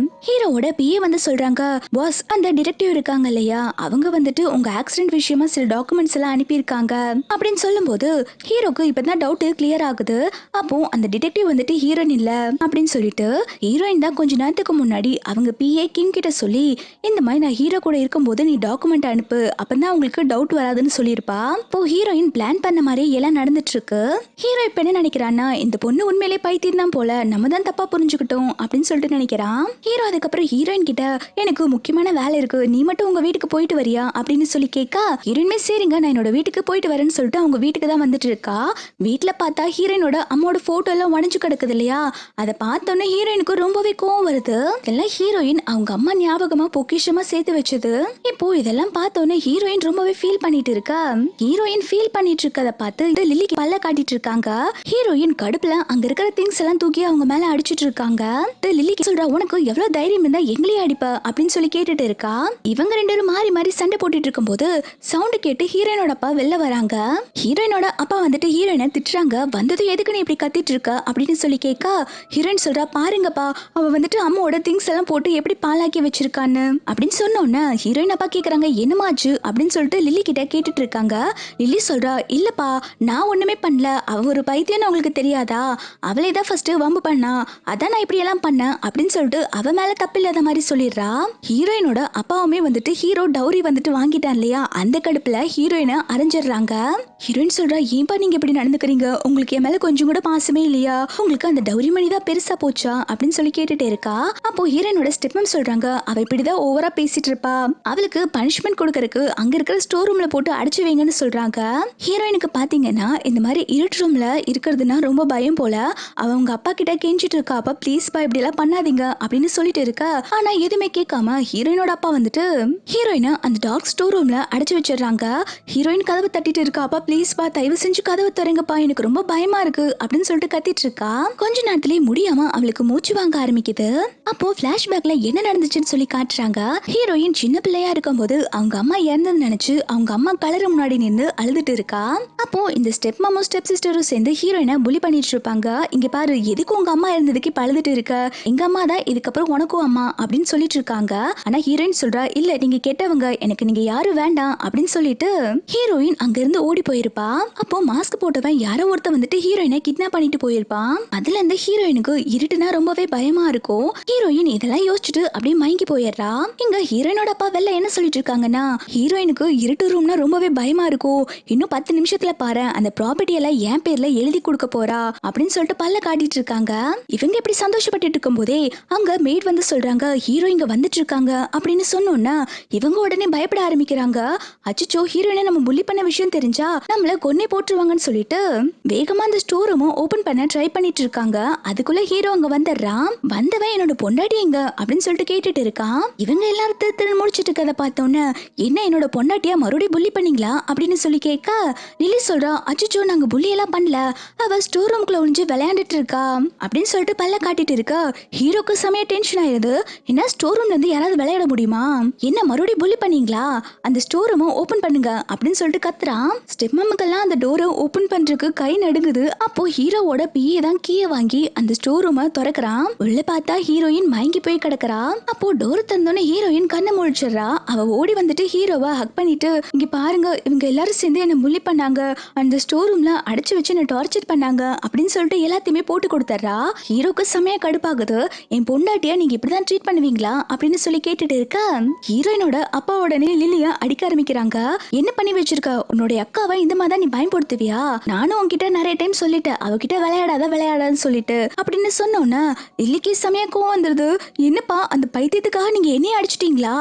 ஹீரோவோட பிஏ வந்து சொல்றாங்க, பாஸ் அந்த டிடெக்டிவ் இருக்காங்க இல்லையா, அவங்க வந்துட்டு உங்க ஆக்சிடென்ட் விஷயமா சில டாக்குமெண்ட்ஸ் எல்லாம் அனுப்பியிருக்காங்க அப்படின்னு சொல்லும் போது ஹீரோக்கு இப்பதான் டவுட் கிளியர் ஆகுது. அப்போ அந்த டிடெக்டிவ் வந்துட்டு ஹீரோயின் இல்ல அப்படின்னு சொல்லிட்டு ஹீரோயின் தான் கொஞ்ச நேரத்துக்கு முன்னாடி அவங்க பிஏ கிம் கிட்ட சொல்லி, இந்த மாதிரி நான் ஹீரோ கூட இருக்கும்போது நீ டாக்குமெண்ட் அனுப்பு, அப்பதான் உங்களுக்கு டவுட் வராதுன்னு சொல்லியிருப்பா. இப்போ ஹீரோயின் பிளான் பண்ண மாதிரி எல்லாம் நடந்துட்டு இருக்கு. ஹீரோ இப்ப என்ன நினைக்கிறான்னா, இந்த பொண்ணு உண்மையிலே பைத்தியம் தான் போல, நம்ம தான் தப்பா புரிஞ்சுக்கிட்டோம் அப்படின்னு சொல்லிட்டு நினைக்கிறான். ஹீரோ அதுக்கப்புறம் ஹீரோயின் கிட்ட, எனக்கு முக்கியமான வேலை இருக்கு, நீ மட்டும் உங்க வீட்டுக்கு போயிட்டு வரியா அப்படின்னு சொல்லி கேட்க ஹீரோயின்மே சரிங்க நான் என்னோட வீட்டுக்கு போயிட்டு வரேன்னு சொல்லிட்டு அவங்க வீட்டுக்கு தான் வந்துட்டு இருக்கா. வீட்டுல பார்த்தா ஹீரோயினோட அம்மாவோட போட்டோ எல்லாம் உடைஞ்சு கிடக்குது இல்லையா, அதை பார்த்தோன்னே ஹீரோயினுக்கு ரொம்பவே கோவம் வருது. இதெல்லாம் ஹீரோயின் அவங்க அம்மா ஞாபகமா பொக்கிஷமா சேர்த்து வச்சது. இப்போ இதெல்லாம் பார்த்தோன்னே ஹீரோயின் ரொம்பவே ஃபீல் பண்ணிட்டு இருக்கா. ஹீரோயின் ஃபீல் பண்ணிட்டு இருக்கத பார்த்து லில்லிக்கு பல்ல காட்டிட்டு இருக்காங்க. ஹீரோயின் கடுப்புல அங்க இருக்கிற திங்ஸ் எல்லாம் தூக்கி அவங்க மேல அடிச்சிட்டு இருக்காங்க. லில்லிக்கு சொல்றா, உனக்கு எவ்வளவு தைரியம் இருந்தா எங்களையே அடிப்ப அப்படின்னு சொல்லி கேட்டுட்டு இருக்கா. இவங்க 2 பேரும் மாறி மாறி சண்டை போட்டுட்டு இருக்கும் போது சவுண்ட் கேட்டு ஹீரோயினோட அப்பா வெளில வராங்க. ஹீரோயினோட அப்பா வந்துட்டு ஹீரோயினை திட்டுறாங்க, வந்தது எதுக்கு நீ இப்படி கத்திட்டு இருக்க அப்படின்னு சொல்லி கேட்க ஹீரோயின் சொல்றா, பாருங்கப்பா அவ வந்துட்டு அம்மாவோட திங்ஸ் எல்லாம் போட்டு எப்படி பாலாக்கி வச்சிருக்கான்னு அப்படின்னு சொன்னோன்னு ஹீரோயின் அப்பா கேக்குறாங்க, என்னமாச்சு அப்படின்னு சொல்லிட்டு லில்லி கிட்ட கேட்டுட்டு இருக்காங்க. லில்லி சொல்றா, இல்லப்பா நான் ஒண்ணுமே பண்ணல, அவ ஒரு பைத்தியம்னு அவங்களுக்கு தெரியாதா, அவளே தான் ஃபர்ஸ்ட் வம்பு பண்ணா, அதான் நான் இப்படி எல்லாம் பண்ணேன் அப்படின்னு சொல்லிட்டு அவ மேல தப்பில்லாத மாதிரி சொல்லிடுறா. ஹீரோயினோட அப்பாவுமே வந்துட்டு ஹீரோ டவுரி வந்துட்டு வாங்கிட்டான் இல்லையா, அந்த கடுப்புல ஹீரோயினை அரைஞ்சிடுறாங்க. ஹீரோயின் சொல்றா, ஏன்பா நீங்க இப்படி நடந்துக்கிறீங்க, உங்களுக்கு என் மேல கொஞ்சம் கூட பாசமே இல்லையா, உங்களுக்கு அந்த டவுரி மணி தான் பெருசா போச்சா அப்படின்னு சொல்லி கேட்டுட்டே இருக்கா. அப்போ ஹீரோயினோட ஸ்டெப்மம் சொல்றாங்க, அவ இப்படிதான் ஓவரா பேசிட்டு இருப்பா, அவளுக்கு பனிஷ்மெண்ட் கொடுக்கறதுக்கு அங்க இருக்கிற ஸ்டோர் ரூம்ல போட்டு அடைச்சு வைங்கன்னு சொல்றாங்க. ஹீரோயினுக்கு பாத்தீங்கன்னா இந்த மாதிரி இருட்டு ரூம்ல இருக்கிறதுனா ரொம்ப பயம் போல, அவங்க அப்பா கிட்ட கெஞ்சிட்டு இருக்கா, அப்பா ப்ளீஸ் பா இப்படி எல்லாம் பண்ணாதீங்க அப்படின்னு சொல்லிட்டு இருக்கா. ஆனா எதுவுமே கேட்காம ஹீரோயினோட அப்பா வந்துட்டு ஹீரோயினை அந்த டார்க் ஸ்டோர் ரூம்ல அடைச்சு வச்சிடறாங்க. ஹீரோயின் கதவை தட்டிட்டு இருக்கா, அப்பா ப்ளீஸ் பா தயவு செஞ்சு கதவை தரங்கப்பா, எனக்கு ரொம்ப பயமா இருக்கு அப்படின்னு சொல்லிட்டு கத்திட்டு இருக்கா. கொஞ்ச நேரத்திலேயே முடியாம அவளுக்கு மூச்சு வாங்க ஆரம்பிக்குது. அப்போ பிளாஷ்பேக்ல என்ன நடந்துச்சுன்னு சொல்லி காட்டுறாங்க. ஹீரோயின் சின்ன பிள்ளையா இருக்கும் போது அவங்க அம்மா இறந்தது நினைச்சு அவங்க அம்மா கலர் முன்னாடி நின்று அழுதுட்டு இருக்கா. அப்போ இந்த ஸ்டெப் மாமும் ஸ்டெப் சிஸ்டரும் சேர்ந்து ஹீரோயினை புலி பண்ணிட்டு இருப்பாங்க. இங்க பாரு, எதுக்கு உங்க அம்மா இருந்ததுக்கு பழுதுட்டு இருக்க, எங்க அம்மா தான் இதுக்கப்புறம் உனக்கும் அம்மா அப்படின்னு சொல்லிட்டு இருக்காங்க. ஆனா ஹீரோயின் சொல்றா, இல்ல நீங்க கெட்டவங்க, எனக்கு நீங்க யாரும் வேண்டாம் அப்படின்னு சொல்லிட்டு ஹீரோயின் அங்க இருந்து ஓடி போயிருப்பா. அப்போ மாஸ்க் போட்டவன் யாரோ ஒருத்த வந்துட்டு ஹீரோயினை கிட்னாப் பண்ணிட்டு போயிருப்பான். அதுல இருந்து ஹீரோயினுக்கு இருட்டுனா ரொம்பவே பயமா இருக்கும். ஹீரோயின் இதெல்லாம் யோசிச்சுட்டு அப்படியே மயங்கி போயிடுறா. இங்க ஹீரோயினோட அப்பா வெளில என்ன சொல்லிட்டு இருக்காங்கன்னா, ஹீரோயினுக்கு இருட்டு ரூம்னா ரொம்பவே பயமா இருக்கும், இன்னும் 10 நிமிஷத்துல பாரு அந்த ப்ராப்பர்ட்டி எல்லாம் என் பேர்ல எழுதி கொடுக்க போறா அப்படின்னு சொல்லிட்டு பல்ல காட்டிட்டு இருக்காங்க. இவங்க இப்படி சந்தோஷப்பட்டு இருக்கும் போதே அங்க மேட் வந்து சொல்றாங்க, ஹீரோ இங்க வந்துட்டு இருக்காங்க அப்படின்னு சொன்னோன்னா இவங்க உடனே பயப்பட ஆரம்பிக்கிறாங்க. அச்சோ, ஹீரோயினை நம்ம புள்ளி பண்ண விஷயம் தெரிஞ்சா நம்மள கொன்னே போட்டுருவாங்கன்னு சொல்லிட்டு வேகமா அந்த ஸ்டோர் ரூம் ஓபன் பண்ண ட்ரை பண்ணிட்டு இருக்காங்க. அதுக்குள்ள ஹீரோ அங்க வந்துடுறான். வந்தவன் என்னோட பொண்டாட்டி எங்க அப்படின்னு சொல்லிட்டு கேட்டுட்டு இருக்கான். இவங்க எல்லாரும் திரு முடிச்சிட்டு இருக்கதை பார்த்தோன்னே, என்ன என்னோட பொண்டாட்டியா மறுபடியும் புள்ளி பண்ணீங்களா அப்படின்னு சொல்லி கேட்க லில்லி சொல்றா, அச்சோ நாங்க புள்ளி எல்லாம் பண்ணல, அவ ஸ்டோர் ரூம்குள்ள ஒளிஞ்சு விளையாண்டுட்டு இருக்கா அப்படின்னு சொல்லிட்டு பல்ல காட்டிட்டு இருக்கா. ஹீரோக்கு செமையா டென்ஷன் ஆயிருது. என்ன ஸ்டோர் ரூம்ல இருந்து யாராவது விளையாட முடியுமா, என்ன மறுபடியும் புள்ளி பண்ணீங்களா, அந்த ஸ்டோர் ரூம் ஓபன் பண்ணுங்க அப்படின்னு சொல்லிட்டு கத்துறான். ஸ்டெப் மாமுக்கெல்லாம் அந்த டோரை ஓபன் பண்றதுக்கு கை நடுங்குது. அப்போ ஹீரோவோட பிஏ தான் கீயை வாங்கி அந்த ஸ்டோர் ரூமை திறக்கிறான். உள்ள பார்த்தா ஹீரோயின் மயங்கி போய் கிடக்குறா. அப்போ டோர் தந்தோன்னே ஹீரோயின் கண்ணை முழிச்சிடுறா. அவ ஓடி வந்துட்டு ஹீரோவை ஹக் பண்ணிட்டு, இங்க பாருங்க இவங்க எல்லாரும் சேர்ந்து என்ன புள்ளி பண்ணாங்க, அந்த ஸ்டோர் ரூம்ல அடைச்சு வச்சு என்ன டார்ச்சர் பண்ணாங்க அப்படின்னு சொல்லிட்டு எல்லாத்தையுமே போட்டு கொடுத்துட்றா. ஹீரோக்கு செமையா கடுப்பாகுது. என் பொண்டாட்டியா நீங்க இப்படிதான் ட்ரீட் பண்ணுவீங்களா அப்படின்னு சொல்லி கேட்டுட்டு இருக்க ஹீரோயினோட அப்பா உடனே லில்லியா அடிக்க ஆரம்பிக்கிறாங்க. என்ன பண்ணி வச்சிருக்க, உன்னுடைய அக்காவை இந்த மாதிரி தான் நீ பயன்படுத்துவியா, நானும் உன்கிட்ட நிறைய டைம் சொல்லிட்டேன் அவகிட்ட விளையாடாதான்னு சொல்லிட்டு அப்படின்னு சொன்னோன்னா லில்லிக்கு செமையா கோவம் வந்துருது. என்னப்பா அந்த பைத்தியத்துக்காக நீங்க என்னைய அடிச்சிட்டீங்களா,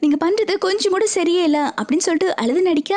நீங்க பண்றது கொஞ்சம் கூட சரியே இல்ல அப்படின்னு சொல்லிட்டு அழுது நடிக்க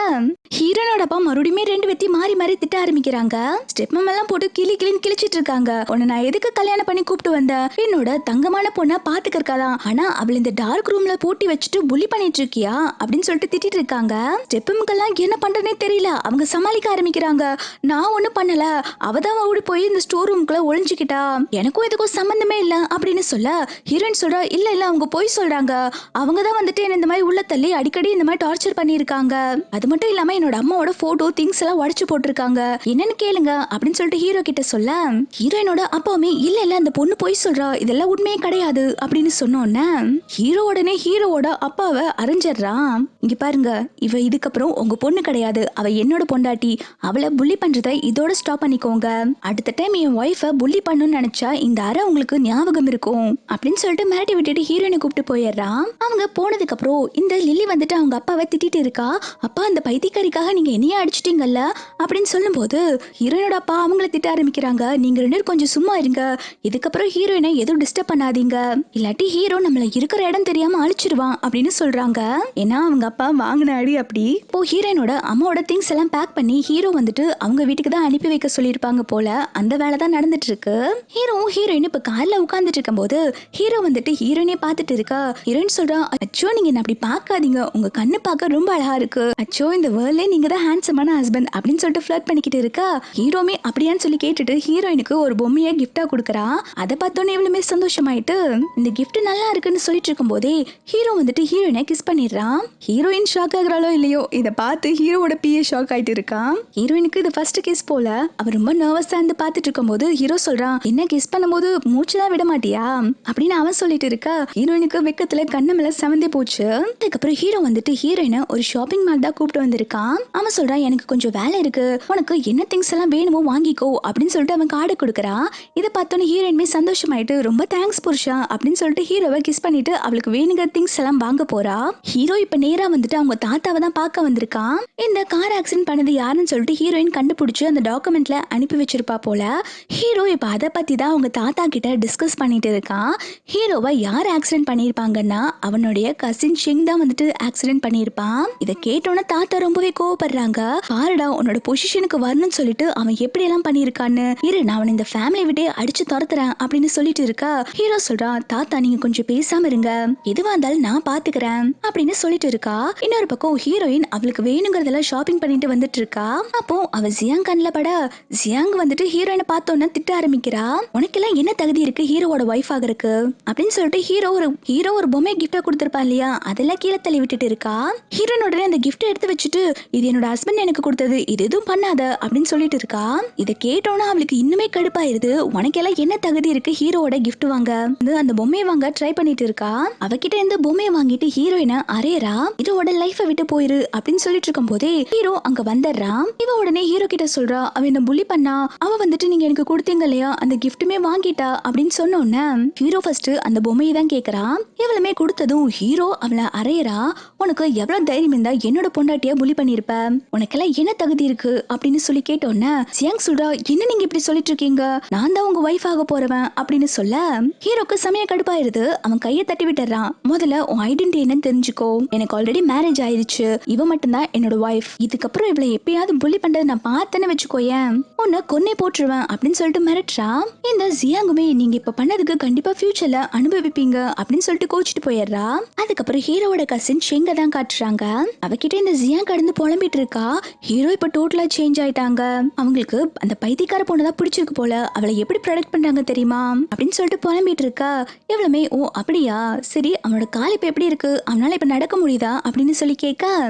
ஹீரோனோட அப்பா மறுபடியுமே ரெண்டு வெத்தி மாறி மாறி திட்ட ஆரம்பிக்கிறாங்க. ஸ்டெப் எல்லாம் போட்டு கிளின்னு கிழிச்சிட்டு இருக்காங்க. உன்னை நான் எதுக்கு கல்யாணம் பண்ணி கூப்பிட்டு வந்தேன், என்னோட தங்கமான பொண்ணை பாத்துக்கிறக்காதான், ஆனா அவள் இந்த டார்க் ரூம்ல பூட்டி வச்சுட்டு புலி பண்ணிட்டு இருக்கியா அப்படின்னு சொல்லிட்டு திட்டிட்டு இருக்காங்க. ஸ்டெப்புக்கெல்லாம் என்ன பண்றதுனே தெரியல. அவங்க சமாளிக்க ஆரம்பிக்கிறாங்க. நான் ஒண்ணும் பண்ணல, அவதான் ஓடி போய் இந்த ஸ்டோர் ரூம்குள்ள ஒளிஞ்சுக்கிட்டா, எனக்கும் இதுக்கும் சம்பந்தமே இல்ல அப்படின்னு சொல்ல ஹீரோயின் சொல்றா, இல்ல இல்ல அவங்க போய் சொல்றாங்க, அவங்கதான் வந்துட்டு என்ன இந்த மாதிரி உள்ள தள்ளி அடிக்கடி இந்த மாதிரி டார்ச்சர் பண்ணிருக்காங்க, அது மட்டும் இல்லாம என்னோட அம்மாவோட போட்டோ திங்ஸ் எல்லாம் உடைச்சு போட்டிருக்காங்க, என்னன்னு கேளுங்க அப்படின்னு சொல்லிட்டு ஹீரோ கிட்ட சொல்ல ஹீரோயினோட அப்பாவுமே இல்ல இல்ல அந்த பொண்ணு போய் சொல்றா, இதெல்லாம் உண்மையே கிடையாது அப்படின்னு சொன்னோன்னே ஹீரோ உடனே ஹீரோவோட அப்பாவை அரைஞ்சிடுறான். இங்க பாருங்க, இவ இதுக்கப்புறம் உங்க பொண்ணு கிடையாது, அவ என்னோட பொண்டாட்டி, அவளை புள்ளி பண்றதை இதோட ஸ்டாப் பண்ணிக்கோங்க, அடுத்த டைம் என் ஒய்ஃபை புள்ளி பண்ணணும்னு நினைச்சா இந்த அறை உங்களுக்கு ஞாபகம் இருக்கும் அப்படின்னு சொல்லிட்டு மிரட்டி விட்டுட்டு ஹீரோயினை கூப்பிட்டு போயிடுறான். அவங்க போனதுக்கு அப்புறம் இந்த லில்லி வந்துட்டு அவங்க அப்பாவை திட்டிட்டு இருக்கா. அப்பா அந்த பைத்தியக்காரிக்காக நீங்க என்னையே அடிச்சிட்டீங்கல்ல அப்படின்னு சொல்லும் போது ஹீரோயினோட அப்பா அவங்கள திட்ட ஆரம்பிக்கிறாங்க. நீங்க ரெண்டு பேரும் கொஞ்சம் சும்மா இருங்க, இதுக்கப்புறம் ஹீரோயினை எதுவும் டிஸ்டர்ப் பண்ணாதீங்க, இல்லாட்டி ஹீரோ நம்மள இருக்கிற இடம் தெரியாம அழிச்சிருவான் அப்படின்னு சொல்றாங்க. ஏன்னா அவங்க அப்பா வாங்கின அடி அப்படி. இப்போ ஹீரோயினோட அம்மாவோட திங்ஸ் எல்லாம் பேக் பண்ணி ஹீரோ வந்துட்டு அவங்க வீட்டுக்கு தான் அனுப்பி வைக்க சொல்லியிருப்பாங்க போல, அந்த வேலை தான் நடந்துட்டு இருக்கு. ஹீரோவும் ஹீரோயின் இப்ப கார்ல உட்கார்ந்துட்டு இருக்கும் போது ஹீரோ வந்துட்டு ஹீரோயினே பார்த்துட்டு இருக்கா. ஹீரோயின் சொல்றா, அச்சோ நீங்க என்ன அப்படி பார்க்காதீங்க, உங்க கண்ணு பார்க்க ரொம்ப அழகா இருக்கு, அச்சோ இந்த வேர்ல்ட்ல நீங்க தான் ஹேண்ட்ஸமான ஹஸ்பண்ட் அப்படின்னு சொல்லிட்டு ஃபிளர்ட் பண்ணிக்கிட்டு இருக்கா. ஹீரோமே அப்படியான்னு சொல்லி கேட்டுட்டு ஹீரோயினுக்கு ஒரு பொம்மையை கிஃப்டா கொடுக்குறா. அதை பார்த்தோன்னே எவ்வளவுமே சந்தோஷமாயிட்டு இந்த கிஃப்ட் நல்லா இருக்குன்னு சொல்லிட்டு இருக்கும் போதே ஹீரோ வந்துட்டு ஹீரோயினை கிஸ் பண்ணிடுறான். ஹீரோயின் ஷாக் ஆகுறாளோ இல்லையோ, இதை பார்த்து ஹீரோவோட பிஏ ஷாக் ஆயிட்டு இருக்கான். ஹீரோயினுக்கு இது ஃபர்ஸ்ட் கிஸ் போல. அவர் ரொம்ப நர்வஸா இருந்து பார்த்துட்டு இருக்கும் போது ஹீரோ சொல்றான், என்ன கிஸ் பண்ணும்போது மூச்சுதான் விட மாட்டியா அப்படின்னு அவன் சொல்லிட்டு இருக்கா. ஹீரோயினுக்கு வெக்கத்துல கண்ணமெல்ல செவந்தே போச்சு. அதுக்கப்புறம் ஹீரோ வந்துட்டு ஹீரோயினை ஒரு ஷாப்பிங் மால் தான் கூப்பிட்டு வந்திருக்கான். அவன் சொல்றான், எனக்கு கொஞ்சம் வேலை இருக்கு, உனக்கு என்ன திங்ஸ் எல்லாம் வேணுமோ வாங்கிக்கோ அப்படின்னு சொல்லிட்டு அவன் கார்டு கொடுக்குறான். இதை பார்த்தோன்னு ஹீரோயின்மே சந்தோஷமாயிட்டு ரொம்ப தேங்க்ஸ் புருஷா அப்படின்னு சொல்லிட்டு ஹீரோவை கிஸ் பண்ணிட்டு அவளுக்கு வேணுங்கிற திங்ஸ் எல்லாம் வாங்க போறா. ஹீரோ இப்ப நேரா வந்துட்டு அவங்க தாத்தாவை தான் பார்க்க வந்திருக்கான். இந்த கார் ஆக்சிடென்ட் பண்ணது யாருன்னு சொல்லிட்டு ஹீரோயின் கண்டுபிடிச்சு அந்த டாக்குமெண்ட்ல அனுப்பி வச்சிருப்பா போல. ஹீரோ இப்ப அதை பத்தி தான் அவங்க தாத்தா கிட்ட டிஸ்கஸ் பண்ணிட்டு இருக்கான். ஹீரோவை யார் ஆக்சிடென்ட் பண்ணிருப்பாங்கன்னா அவனுடைய கசின் ஷிங் தான் வந்துட்டு ஆக்சிடென்ட் பண்ணிருப்பான். இதை கேட்டோன்னா தாத்தா ரொம்பவே கோவப்படுறாங்க. பாருடா உன்னோட பொசிஷனுக்கு வரணும்னு சொல்லிட்டு அவன் எப்படி எல்லாம் பண்ணிருக்கான்னு, இரு நான் அவன் இந்த ஃபேமிலி விட்டே அடிச்சு துரத்துறேன் அப்படின்னு சொல்லிட்டு இருக்கா. ஹீரோ சொல்றான், தாத்தா நீங்க கொஞ்சம் பேசாம இருங்க, எதுவா இருந்தாலும் நான் பாத்துக்கிறேன் அப்படின்னு சொல்லிட்டு இருக்கா. இன்னொரு பக்கம் ஹீரோயின் அவளுக்கு வேணுங்கிறதெல்லாம் ஷாப்பிங் பண்ணிட்டு வந்துட்டு இருக்கா. அப்போ அவ ஜியாங் கண்ணில் பட ஜியாங் வந்துட்டு ஹீரோயினை பார்த்தோன்னா திட்ட ஆரம்பிக்கிறா. உனக்கெல்லாம் என்ன தகுதி இருக்கு ஹீரோவோட ஒய்ஃப் ஆகிறதுக்கு அப்படின்னு சொல்லிட்டு ஹீரோ ஒரு பொம்மை கிஃப்டா கொடுத்திருப்பா இல்லையா, அதெல்லாம் கீழே தள்ளி விட்டுட்டு இருக்கா. ஹீரோயின் உடனே அந்த கிஃப்ட் எடுத்து வச்சுட்டு, இது என்னோட ஹஸ்பண்ட் ஹஸ்பண்ட் எனக்கு கொடுத்தது, இது எதுவும் பண்ணாத அப்படின்னு சொல்லிட்டு இருக்கா. இதை கேட்டோன்னா அவளுக்கு இன்னுமே கடுப்பாயிருது. உனக்கெல்லாம் என்ன தகுதி இருக்கு ஹீரோவோட கிஃப்ட் வாங்க? அந்த பொம்மையை வாங்க ட்ரை பண்ணிட்டு இருக்கா. அவகிட்ட இருந்து பொம்மையை வாங்கிட்டு ஹீரோயினை அரேரா, ஹீரோவோட லைஃபை விட்டு போயிரு அப்படின்னு சொல்லிட்டு இருக்கும் போதே ஹீரோ அங்க வந்துடுறான். இவ உடனே ஹீரோ கிட்ட சொல்றா, அவ என்ன புள்ளி பண்ணா, அவ வந்துட்டு நீங்க எனக்கு கொடுத்தீங்க இல்லையா அந்த கிஃப்ட்டுமே வாங்கிட்டா அப்படின்னு சொன்னோன்னே ஹீரோ ஃபர்ஸ்ட் அந்த பொம்மையை தான் கேக்குறான். இவளுமே கொடுத்ததும் ஹீரோ அவளை அரையறா. உனக்கு எவ்வளவு தைரியம் இருந்தா என்னோட பொண்டாட்டிய புள்ளி பண்ணிருப்ப, உனக்கெல்லாம் என்ன தகுதி இருக்கு அப்படின்னு சொல்லி கேட்டோன்னே சியாங் சொல்றா, என்ன நீங்க இப்படி சொல்லிட்டு இருக்கீங்க, நான் தான் உங்க வைஃப் ஆக போறவன் அப்படின்னு சொல்ல ஹீரோக்கு சமய கடுப்பாயிருது. அவன் கையை தட்டி விட்டுறான். முதல்ல உன் ஐடென்டிட்டி என்னன்னு தெரிஞ்சுக்கோ, எனக்கு ஆல்ரெடி மேரேஜ் ஆயிருச்சு, இவ மட்டும்தான் என்னோட வைஃப், இதுக்கப்புறம் இவளை எப்பயாவது புள்ளி பண்றது நான் பார்த்தேன்னு வச்சுக்கோயேன், உன்னை கொன்னே போட்டுருவேன் அப்படின்னு சொல்லிட்டு மிரட்டுறா. இந்த ஜியாங்குமே நீங்க இப்ப பண்ணதுக்கு கண்டிப்பா ஃபியூச்சர்ல அனுபவிப்பீங்க அப்படின்னு சொல்லிட்டு கோச்சிட்டு போயிடுறா. அதுக்கப்புறம் ஹீரோவோட கசின் ஷெங்க தான் காட்டுறாங்க. அவகிட்ட இந்த ஜியாங் கடந்து புலம்பிட்டு இருக்கா. ஹீரோ இப்ப டோட்டலா சேஞ்ச் ஆயிட்டாங்க. அவங்களுக்கு அந்த பைத்தியக்கார பொண்ணுதான் பிடிச்சிருக்கு போல, அவளை எப்படி ப்ரொடெக்ட் பண்றாங்க தெரியுமா அப்படின்னு சொல்லிட்டு புலம்பிட்டு இருக்கா. எவ்வளவுமே ஓ அப்படியா, சரி அவனோட கால் இப்ப எப்படி இருக்கு, அவனால இப்ப நடக்க முடியுதா அப்படின்னு சொல்லி கேட்க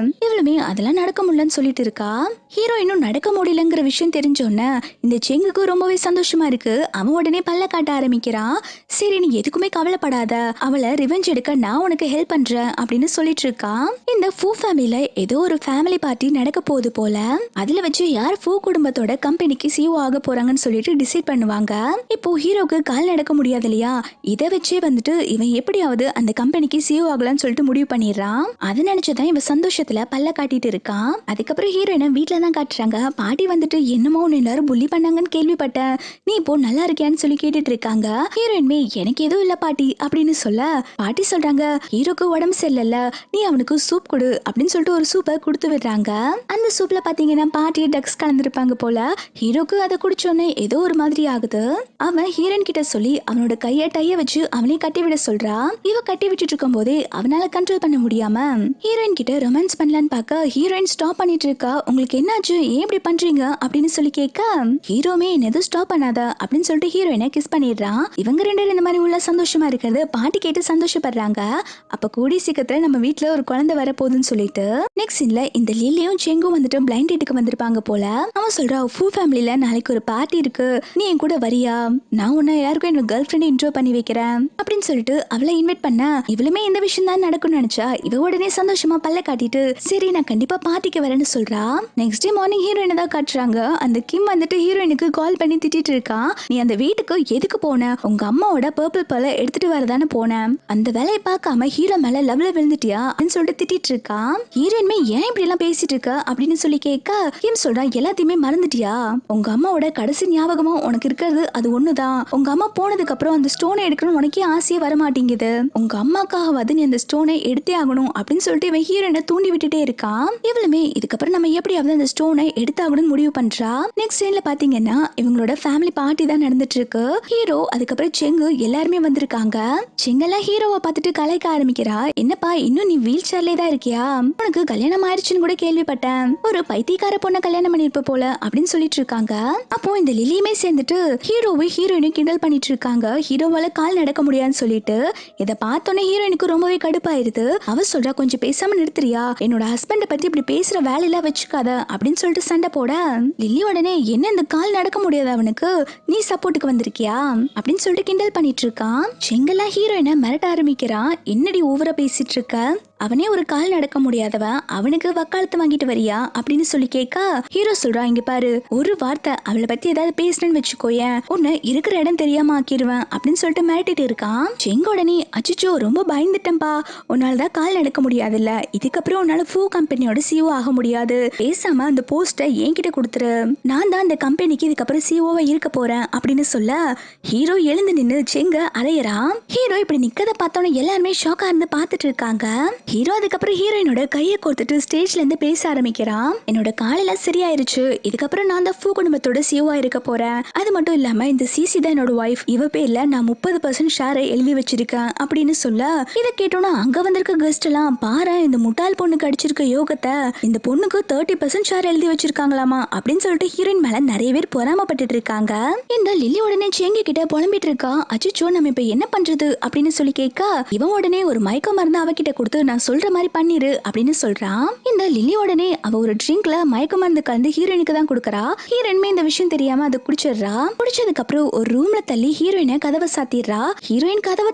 எவ்வளவுமே அதெல்லாம் நடக்க முடியலன்னு சொல்லிட்டு இருக்கா. ஹீரோ இன்னும் நடக்க முடியலங்கிற விஷயம் தெரிஞ்சோன்னே இந்த செங்குக்கு ரொம்பவே சந்தோஷமா இருக்கு. அவன் உடனே பல்ல காட்ட ஆரம்பிக்கிறான். சரி நீ எதுக்குமே கவலைப்படாத, அவளை ரிவெஞ்ச் எடுக்க நான் உனக்கு ஹெல்ப் பண்றேன் அப்படின்னு சொல்லிட்டு இருக்கான். இந்த ஃபூ ஃபேமிலில ஏதோ ஒரு ஃபேமிலி பார்ட்டி நடக்க போகுது போல. அதுல வச்சு யார் ஃபூ குடும்பத்தோட கம்பெனிக்கு சிஓ ஆக போறாங்கன்னு சொல்லிட்டு டிசைட் பண்ணுவாங்க. இப்போ ஹீரோக்கு கால் நடக்க முடியாது இல்லையா, இதை வச்சே வந்துட்டு இவன் எப்படியாவது அந்த கம்பெனிக்கு சிஓ ஆகலாம்னு சொல்லிட்டு முடிவு பண்ணிடுறான். அதை நினைச்சுதான் இவன் சந்தோஷத்துல பல்ல காட்டிட்டு இருக்கான். அதுக்கப்புறம் ஹீரோயினை வீட்டுல தான் காட்டுறாங்க. பாட்டி வந்துட்டு என்னமோ உன்னை எல்லாரும் புள்ளி பண்ணாங்கன்னு கேள்விப்பட்டேன், நீ இப்போ நல்லா இருக்கியான்னு சொல்லி கேட்டுட்டு இருக்காங்க. ஹீரோயின்மே எனக்கு எதுவும் இல்ல பாட்டி அப்படின்னு சொல்ல பாட்டி சொல்றாங்க, ஹீரோக்கு உடம்பு சரியில்லை, நீ அவனுக்கு சூப் கொடு அப்படின்னு சொல்லிட்டு ஒரு சூப்பை கொடுத்து விடுறாங்க. அந்த சூப்ல பாத்தீங்கன்னா பாட்டி டக்ஸ் கலந்துருப்பாங்க போல. ஹீரோக்கு அதை குடிச்சோன்னே ஏதோ ஒரு மாதிரி ஆகுது. அவன் ஹீரோயின் கிட்ட சொல்லி அவனோட கைய டைய வச்சு அவனையும் கட்டி விட சொல்றா. இவ கட்டி விட்டுட்டு இருக்கும் போதே அவனால கண்ட்ரோல் பண்ண முடியாம ஹீரோயின் கிட்ட ரொமான்ஸ் பண்ணலான்னு பார்க்க ஹீரோயின் ஸ்டாப் பண்ணிட்டு இருக்கா. உங்களுக்கு என்னாச்சு, ஏன் இப்படி பண்றீங்க அப்படின்னு சொல்லி கேட்க ஹீரோமே என்னது ஸ்டாப் பண்ணாத அப்படின்னு சொல்லிட்டு ஹீரோயினை கிஸ் பண்ணிடுறான். இவங்க ரெண்டு பேரும் இந்த மாதிரி உள்ள சந்தோஷமா இருக்கிறது பாட்டி கேட்டு சந்தோஷப்படுறாங்க. அப்ப கூடி சீக்கிரத்துல நம்ம வீட்டுல ஒரு குழந்தை வர போகுதுன்னு சொல்லிட்டு நெக்ஸ்ட் சீன்ல இந்த லில்லியும் செங்கும் வந்துட்டு பிளைண்ட் டேட்டுக்கு வந்திருப்பாங்க போல. அவன் சொல்றா, ஃபூ ஃபேமிலில நாளைக்கு ஒரு பார்ட்டி இருக்கு, நீ என் கூட வரியா, நான் உன்னை யாருக்கும் என்னோட கேர்ள் ஃப்ரெண்ட் இன்ட்ரோ பண்ணி வைக்கிறேன் அப்படின்னு சொல்லிட்டு அவளை இன்வைட் பண்ண இவளுமே இந்த விஷயம் தான் நடக்கும்னு நினைச்சா இவ உடனே சந்தோஷமா பல்ல காட்டிட்டு சரி நான் கண்டிப்பா பார்ட்டிக்கு வரேன்னு சொல்றா. நெக்ஸ்ட் டே மார்னிங் ஹீரோயினை தான் காட்டுறாங்க. அந்த கிம் வந்துட்டு ஹீரோயினுக்கு கால் பண்ணி திட்டிட்டு இருக்கா. நீ அந்த வீட்டுக்கு எதுக்கு போன, உங்க அம்மாவோட பர்பிள் பழ எடுத்துட்டு வரதானே போனேன், அந்த வேலையை பார்க்காம ஹீரோ மேல லவ்ல விழுந்துட்டியா அப்படின்னு சொல்லிட்டு திட்டிட்டு இருக்கா. ஹீரோயின்மே ஏன் இப்படி எல்லாம் பேசிட்டு இருக்க அப்படின்னு சொல்லி கேட்க கிம் சொல்றா, எல்லாத்தையுமே மறந்துட்டியா, உங்க அம்மாவோட கடைசி ஞாபகமா உனக்கு இருக்கிறது அது ஒண்ணுதான், உங்க அம்மா போனதுக்கு அப்புறம் அந்த ஸ்டோனை எடுக்கணும்னு உனக்கே ஆசையே வர மாட்டேங்குது, உங்க அம்மாக்காகவாது நீ அந்த ஸ்டோனை எடுத்தே ஆகணும் அப்படின்னு சொல்லிட்டு இவன் ஹீரோயினை தூண்டி விட்டுட்டே இருக்கான். இவளுமே இதுக்கப்புறம் நம்ம எப்படியாவது அந்த ஸ்டோனை எடுத்தாகணும்னு முடிவு பண்றா. நெக்ஸ்ட் சீன்ல பாத்தீங்கன்னா இவங்களோட ஃபேமிலி பார்ட்டி தான் நடந்துட்டு இருக்கு. ஹீரோ அதுக்கப்புறம் செங்கு எல்லாருமே வந்திருக்காங்க. செங்கெல்லாம் ஹீரோவை பார்த்துட்டு கலாய்க்க ஆரம்பிக்கிறா. என்னப்பா இன்னும் நீ வீல் சேர்லே தான் இருக்கியா, உனக்கு கல்யாணம் ஆயிடுச்சுன்னு கூட கேள்விப்பட்டேன், ஒரு பைத்தியக்கார பொண்ணை கல்யாணம் பண்ணிருப்ப போல அப்படின்னு சொல்லிட்டு இருக்காங்க. அப்போ இந்த லிலியுமே சேர்ந்துட்டு ஹீரோவை ஹீரோயினை கிண்டல் பண்ணிட்டு இருக்காங்க. ஹீரோவால கால் நடக்க முடியாதுன்னு சொல்லிட்டு இதை பார்த்தோன்னே ஹீரோயினுக்கு ரொம்பவே கடுப்பாயிருது. அவ சொல்றா, கொஞ்சம் பேசாம நிறுத்துறியா, என்னோட ஹஸ்பண்ட பத்தி இப்படி பேசுற வேலையெல்லாம் வச்சுக்காத அப்படின்னு சொல்லிட்டு சண்டை போட லில்லி உடனே என்ன இந்த கால் நடக்க முடியாது அவனுக்கு, நீ சப்போர்ட்டுக்கு வந்திருக்கியா அப்படின்னு சொல்லிட்டு கிண்டல் பண்ணிட்டு இருக்கான். செங்கெல்லாம் ஹீரோயினை மிரட்ட ஆரம்பிக்கிறான். என்னடி ஓவரா பேசிட்டு இருக்க, அவனே ஒரு கால் நடக்க முடியாதவன், அவனுக்கு வக்காலத்து வாங்கிட்டு வரியா அப்படின்னு சொல்லி கேட்க ஹீரோ சொல்றான், இங்க பாரு ஒரு வார்த்தை அவளை பத்தி ஏதாவது பேசுறேன்னு வச்சுக்கோயேன், உன்னை இருக்கிற இடம் தெரியாம ஆக்கிடுவேன் அப்படின்னு சொல்லிட்டு மிரட்டிட்டு இருக்கான். செங்க உடனே அச்சிச்சோ ரொம்ப பயந்துட்டேன்பா, உன்னாலதான் கால் நடக்க முடியாதுல்ல, இதுக்கப்புறம் உன்னால ஃபூ கம்பெனியோட சிஓ ஆக முடியாது, பேசாம அந்த போஸ்டை என்கிட்ட கொடுத்துரு, நான் தான் அந்த கம்பெனிக்கு இதுக்கப்புறம் சிஓவா இருக்க போறேன் அப்படின்னு சொல்ல ஹீரோ எழுந்து நின்று செங்க அலையறான். ஹீரோ இப்படி நிக்கத பார்த்தோன்னே எல்லாருமே ஷாக்கா இருந்து பார்த்துட்டு இருக்காங்க. ஹீரோ அதுக்கப்புறம் ஹீரோயினோட கையை கோர்த்துட்டு ஸ்டேஜ்ல இருந்து பேச ஆரம்பிக்கிறான். என்னோட காலெல்லாம் சரியாயிருச்சு, இதுக்கப்புறம் நான் தான் ஃபூ குடும்பத்தோட சிஓவா இருக்க போறேன், அது மட்டும் இல்லாம இந்த சிசி தான் என்னோட வைஃப், இவ பேர்ல நான் 30% ஷேரை எழுதி வச்சிருக்கேன் அப்படின்னு சொல்ல இதை கேட்டோன்னா அங்க வந்திருக்க கெஸ்ட் எல்லாம் பாரு இந்த முட்டாள் பொண்ணுக்கு அடிச்சிருக்க யோகத்தை, இந்த பொண்ணுக்கு 30% ஷேர் எழுதி வச்சிருக்காங்களாமா அப்படின்னு சொல்லிட்டு ஹீரோயின் மேல நிறைய பேர் பொறாமப்பட்டு இருக்காங்க. இந்த லில்லி உடனே சேங்கி கிட்ட புலம்பிட்டு இருக்கா. அச்சிச்சோ நம்ம இப்ப என்ன பண்றது அப்படின்னு சொல்லி கேட்க இவன் உடனே ஒரு மயக்க மருந்து அவகிட்ட கொடுத்து நான் நான் சொல்ற மாதிரி பண்ணிரு அப்படின்னு சொல்றான். இந்த லில்லி உடனே அவ ஒரு ட்ரிங்க்ல மயக்க மருந்து கலந்து ஹீரோயினுக்கு தான் கொடுக்கறா. ஹீரோயினுமே இந்த விஷயம் தெரியாம அதை குடிச்சிடுறா. குடிச்சதுக்கு அப்புறம் ஒரு ரூம்ல தள்ளி ஹீரோயினை கதவை சாத்திடுறா. ஹீரோயின் கதவை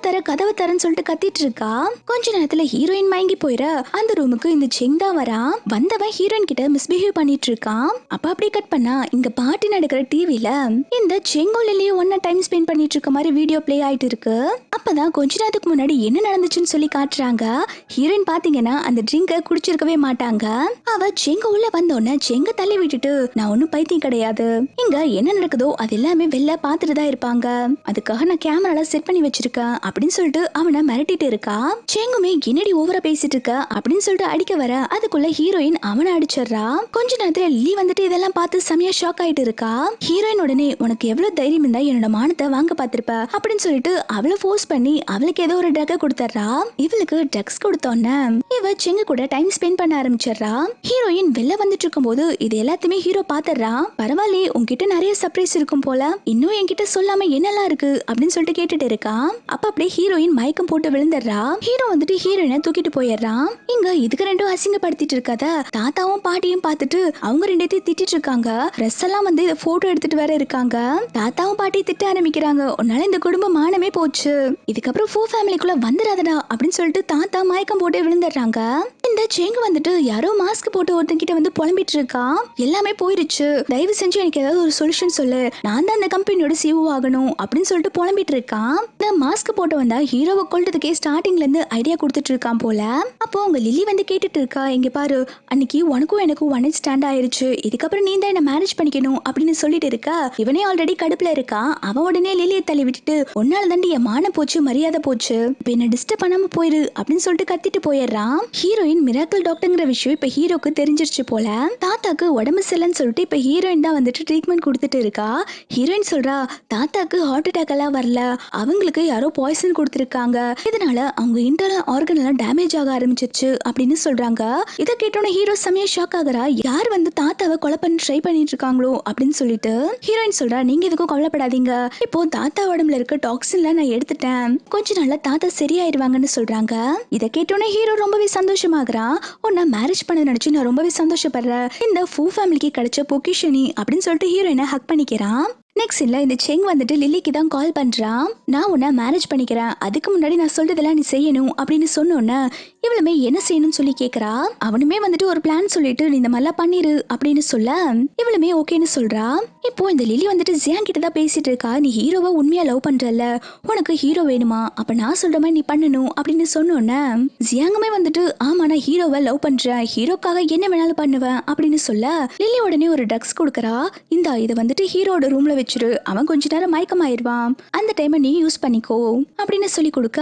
தரன்னு சொல்லிட்டு கத்திட்டு இருக்கா. கொஞ்ச நேரத்துல ஹீரோயின் மயங்கி போயிட அந்த ரூமுக்கு இந்த செங் தான் வரா. வந்தவன் ஹீரோயின் கிட்ட மிஸ்பிஹேவ் பண்ணிட்டு இருக்கான். அப்ப அப்படியே கட் பண்ணா இங்க பார்ட்டி நடக்கிற டிவில இந்த செங்கோ லில்லியும் ஒன்னா டைம் ஸ்பெண்ட் பண்ணிட்டு இருக்க மாதிரி வீடியோ பிளே ஆயிட்டு இருக்கு. அப்பதான் கொஞ்ச நேரத்துக்கு முன்னாடி என்ன நடந்துச்சுன்னு சொல்லி காட்டுறாங்க. ஹீரோயின் பாத்தீங்கன்னா அந்த ட்ரிங்கை குடிச்சிருக்கவே மாட்டாங்க. அவ செங்க உள்ள வந்தோடனே செங்க தள்ளி விட்டுட்டு நான் ஒன்னும் பைத்தியம் கிடையாது, இங்க என்ன நடக்குதோ அது எல்லாமே வெளில பாத்துட்டு தான் இருப்பாங்க, அதுக்காக நான் கேமரால செட் பண்ணி வச்சிருக்கேன் அப்படின்னு சொல்லிட்டு அவனை மிரட்டிட்டு இருக்கா. செங்குமே என்னடி ஓவரா பேசிட்டு இருக்க அப்படின்னு சொல்லிட்டு அடிக்க வர அதுக்குள்ள ஹீரோயின் அவனை அடிச்சிடுறா. கொஞ்ச நேரத்துல லில்லி வந்துட்டு இதெல்லாம் பார்த்து செமையா ஷாக் ஆயிட்டு இருக்கா. ஹீரோயின் உடனே உனக்கு எவ்வளவு தைரியம் இருந்தா என்னோட மானத்தை வாங்க பாத்திருப்ப அப்படின்னு சொல்லிட்டு அவளை ஃபோர்ஸ் பண்ணி அவளுக்கு ஏதோ ஒரு ட்ரக் கொடுத்துறா. இவளுக்கு ட்ரக்ஸ் கொடுத்தோன்னே இவ செங்க கூட டைம் ஸ்பெண்ட் பண்ண ஆரம்பிச்சிடுறா. ஹீரோயின் வெளில வந்துட்டு இருக்கும் போது இது எல்லாத்தையுமே ஹீரோ பாத்துறா. பரவாயில்லையே உன்கிட்ட நிறைய சர்ப்ரைஸ் இருக்கும் போல, இன்னும் என்கிட்ட சொல்லாம என்னெல்லாம் இருக்கு அப்படின்னு சொல்லிட்டு கேட்டுட்டு இருக்கா. அப்ப அப்படியே ஹீரோயின் மயக்கம் போட்டு விழுந்துடுறா. ஹீரோ வந்துட்டு ஹீரோயினை தூக்கிட்டு போயிடுறான். இங்க இதுக்கு ரெண்டும் அசிங்கப்படுத்திட்டு இருக்காத தாத்தாவும் பாட்டியும் பார்த்துட்டு அவங்க ரெண்டத்தையும் திட்டிட்டு இருக்காங்க. ட்ரெஸ் எல்லாம் வந்து இதை போட்டோ எடுத்துட்டு வேற இருக்காங்க. தாத்தாவும் பாட்டியும் திட்ட ஆரம்பிக்கிறாங்க, உன்னால இந்த குடும்பம் மானமே போச்சு, இதுக்கப்புறம் ஃபோ ஃபேமிலிக்குள்ள வந்துடாதடா அப்படின்னு சொல்லிட்டு தாத்தா மயக்கம் போட்டு விழுந்துடுறாங்க. இந்த செங்கு வந்துட்டு யாரோ மாஸ்க் போட்டு ஒருத்தங்கிட்ட வந்து புலம்பிட்டு இருக்கா. எல்லாமே போயிருச்சு, தயவு செஞ்சு எனக்கு ஏதாவது ஒரு சொல்யூஷன் சொல்லு, நான் தான் அந்த கம்பெனியோட சிஓ ஆகணும் அப்படின்னு சொல்லிட்டு புலம்பிட்டு இருக்கான். இந்த மாஸ்க் போட்டு வந்தா ஹீரோவை கொல்றதுக்கே ஸ்டார்டிங்ல இருந்து ஐடியா கொடுத்துட்டு இருக்கான் போல. அப்போ உங்க லில்லி வந்து கேட்டுட்டு இருக்கா, இங்க பாரு அன்னைக்கு உனக்கும் எனக்கும் ஒன் நைட் ஸ்டாண்ட் ஆயிருச்சு, இதுக்கப்புறம் நீ தான் என்ன மேரேஜ் பண்ணிக்கணும் அப்படின்னு சொல்லிட்டு இருக்கா. இவனே ஆல்ரெடி கடுப்புல இருக்கா. அவன் உடனே லில்லியை தள்ளி விட்டுட்டு உன்னால தாண்டி என் மானம் போச்சு, மரியாதை போச்சு, இப்ப என்ன டிஸ்டர்ப் பண்ணாம போயிரு அப்படின்னு சொல்லிட்டு கத்திட்டு போயிடுறான். ஹீரோயின் மிராக்கிள் டாக்டர்ங்கிற விஷயம் இப்ப ஹீரோக்கு தெரிஞ்சிருச்சு போல. தாத்தாக்கு உடம்பு சரியில்லைன்னு சொல்லிட்டு இப்ப ஹீரோயின் தான் வந்துட்டு ட்ரீட்மெண்ட் கொடுத்துட்டு இருக்கா. ஹீரோயின் சொல்றா தாத்தாக்கு ஹார்ட் அட்டாக் எல்லாம் வரல, அவங்களுக்கு யாரோ பாய்சன் கொடுத்துருக்காங்க, இதனால அவங்க இன்டர்னல் ஆர்கன் எல்லாம் டேமேஜ் ஆக ஆரம்பிச்சிருச்சு அப்படின்னு சொல்றாங்க. இதை கேட்டோன்னே ஹீரோ செமையா ஷாக் ஆகுறா. யார் வந்து தாத்தாவை கொலை பண்ணி ட்ரை பண்ணிட்டு இருக்காங்களோ அப்படின்னு சொல்லிட்டு ஹீரோயின் சொல்றா நீங்க எதுக்கும் கவலைப்படாதீங்க, இப்போ தாத்தா உடம்புல இருக்க டாக்ஸின்லாம் நான் எடுத்துட்டேன், கொஞ்ச நாள்ல தாத்தா சரியாயிருவாங்கன்னு சொல்றாங்க. இதை கேட்டோன்னே ஹீரோ ரொம்பவே சந்தோஷமாகறான். உன்னை மேரேஜ் பண்ண நினைச்சு நான் ரொம்பவே சந்தோஷப்படுறேன், இந்த ஃபூ ஃபேமிலிக்கு கிடைச்ச பொக்கிஷனி அப்படின்னு சொல்லிட்டு ஹீரோயினை ஹக் பண்ணிக்கிறான். நெக்ஸ்ட் இல்ல இந்த செங் வந்துட்டு லில்லிக்கு தான் கால் பண்றான். நான் உன்னை மேரேஜ் பண்ணிக்கிறேன், அதுக்கு முன்னாடி நான் சொல்றதெல்லாம் நீ செய்யணும் அப்படின்னு சொன்னோன்னே இவளுமே என்ன செய்யணும்னு சொல்லி கேக்குறா. அவனுமே வந்துட்டு ஒரு பிளான் சொல்லிட்டு நீ இந்த மாதிரிலாம் பண்ணிரு அப்படின்னு சொல்ல இவளுமே ஓகேன்னு சொல்றா. இப்போ இந்த லில்லி வந்துட்டு ஜியாங் கிட்ட தான் பேசிட்டு இருக்கா. நீ ஹீரோவை உண்மையா லவ் பண்றல, உனக்கு ஹீரோ வேணுமா, அப்ப நான் சொல்ற மாதிரி நீ பண்ணணும் அப்படின்னு சொன்னோன்னே ஜியாங்குமே வந்துட்டு ஆமா நான் ஹீரோவை லவ் பண்றேன், ஹீரோக்காக என்ன வேணாலும் பண்ணுவேன் அப்படின்னு சொல்ல லில்லி உடனே ஒரு ட்ரக்ஸ் கொடுக்கறா. இந்த இதை வந்துட்டு ஹீரோட ரூம்ல வச்சிரு, அவன் கொஞ்ச நேரம் மயக்கமாயிருவான், அந்த டைமை நீ யூஸ் பண்ணிக்கோ அப்படின்னு சொல்லி கொடுக்க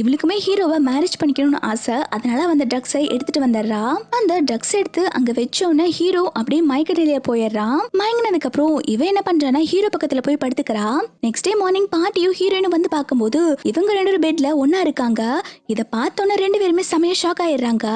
இவளுக்குமே ஹீரோவை மேரேஜ் பண்ணிக்கணும்னு ஆசை. அதனால அந்த ட்ரக்ஸை எடுத்துட்டு வந்துடுறா. அந்த ட்ரக்ஸ் எடுத்து அங்க வச்சோன்னு ஹீரோ அப்படியே மயக்க நிலைய போயிடுறான். மயங்கினதுக்கு அப்புறம் இவன் என்ன பண்றானா ஹீரோ பக்கத்துல போய் படுத்துக்கிறா. நெக்ஸ்ட் டே மார்னிங் பாட்டியும் ஹீரோயினும் வந்து பார்க்கும்போது இவங்க ரெண்டு பெட்ல ஒன்னா இருக்காங்க. இதை பார்த்தோன்னே ரெண்டு பேருமே செமையா ஷாக் ஆயிடுறாங்க.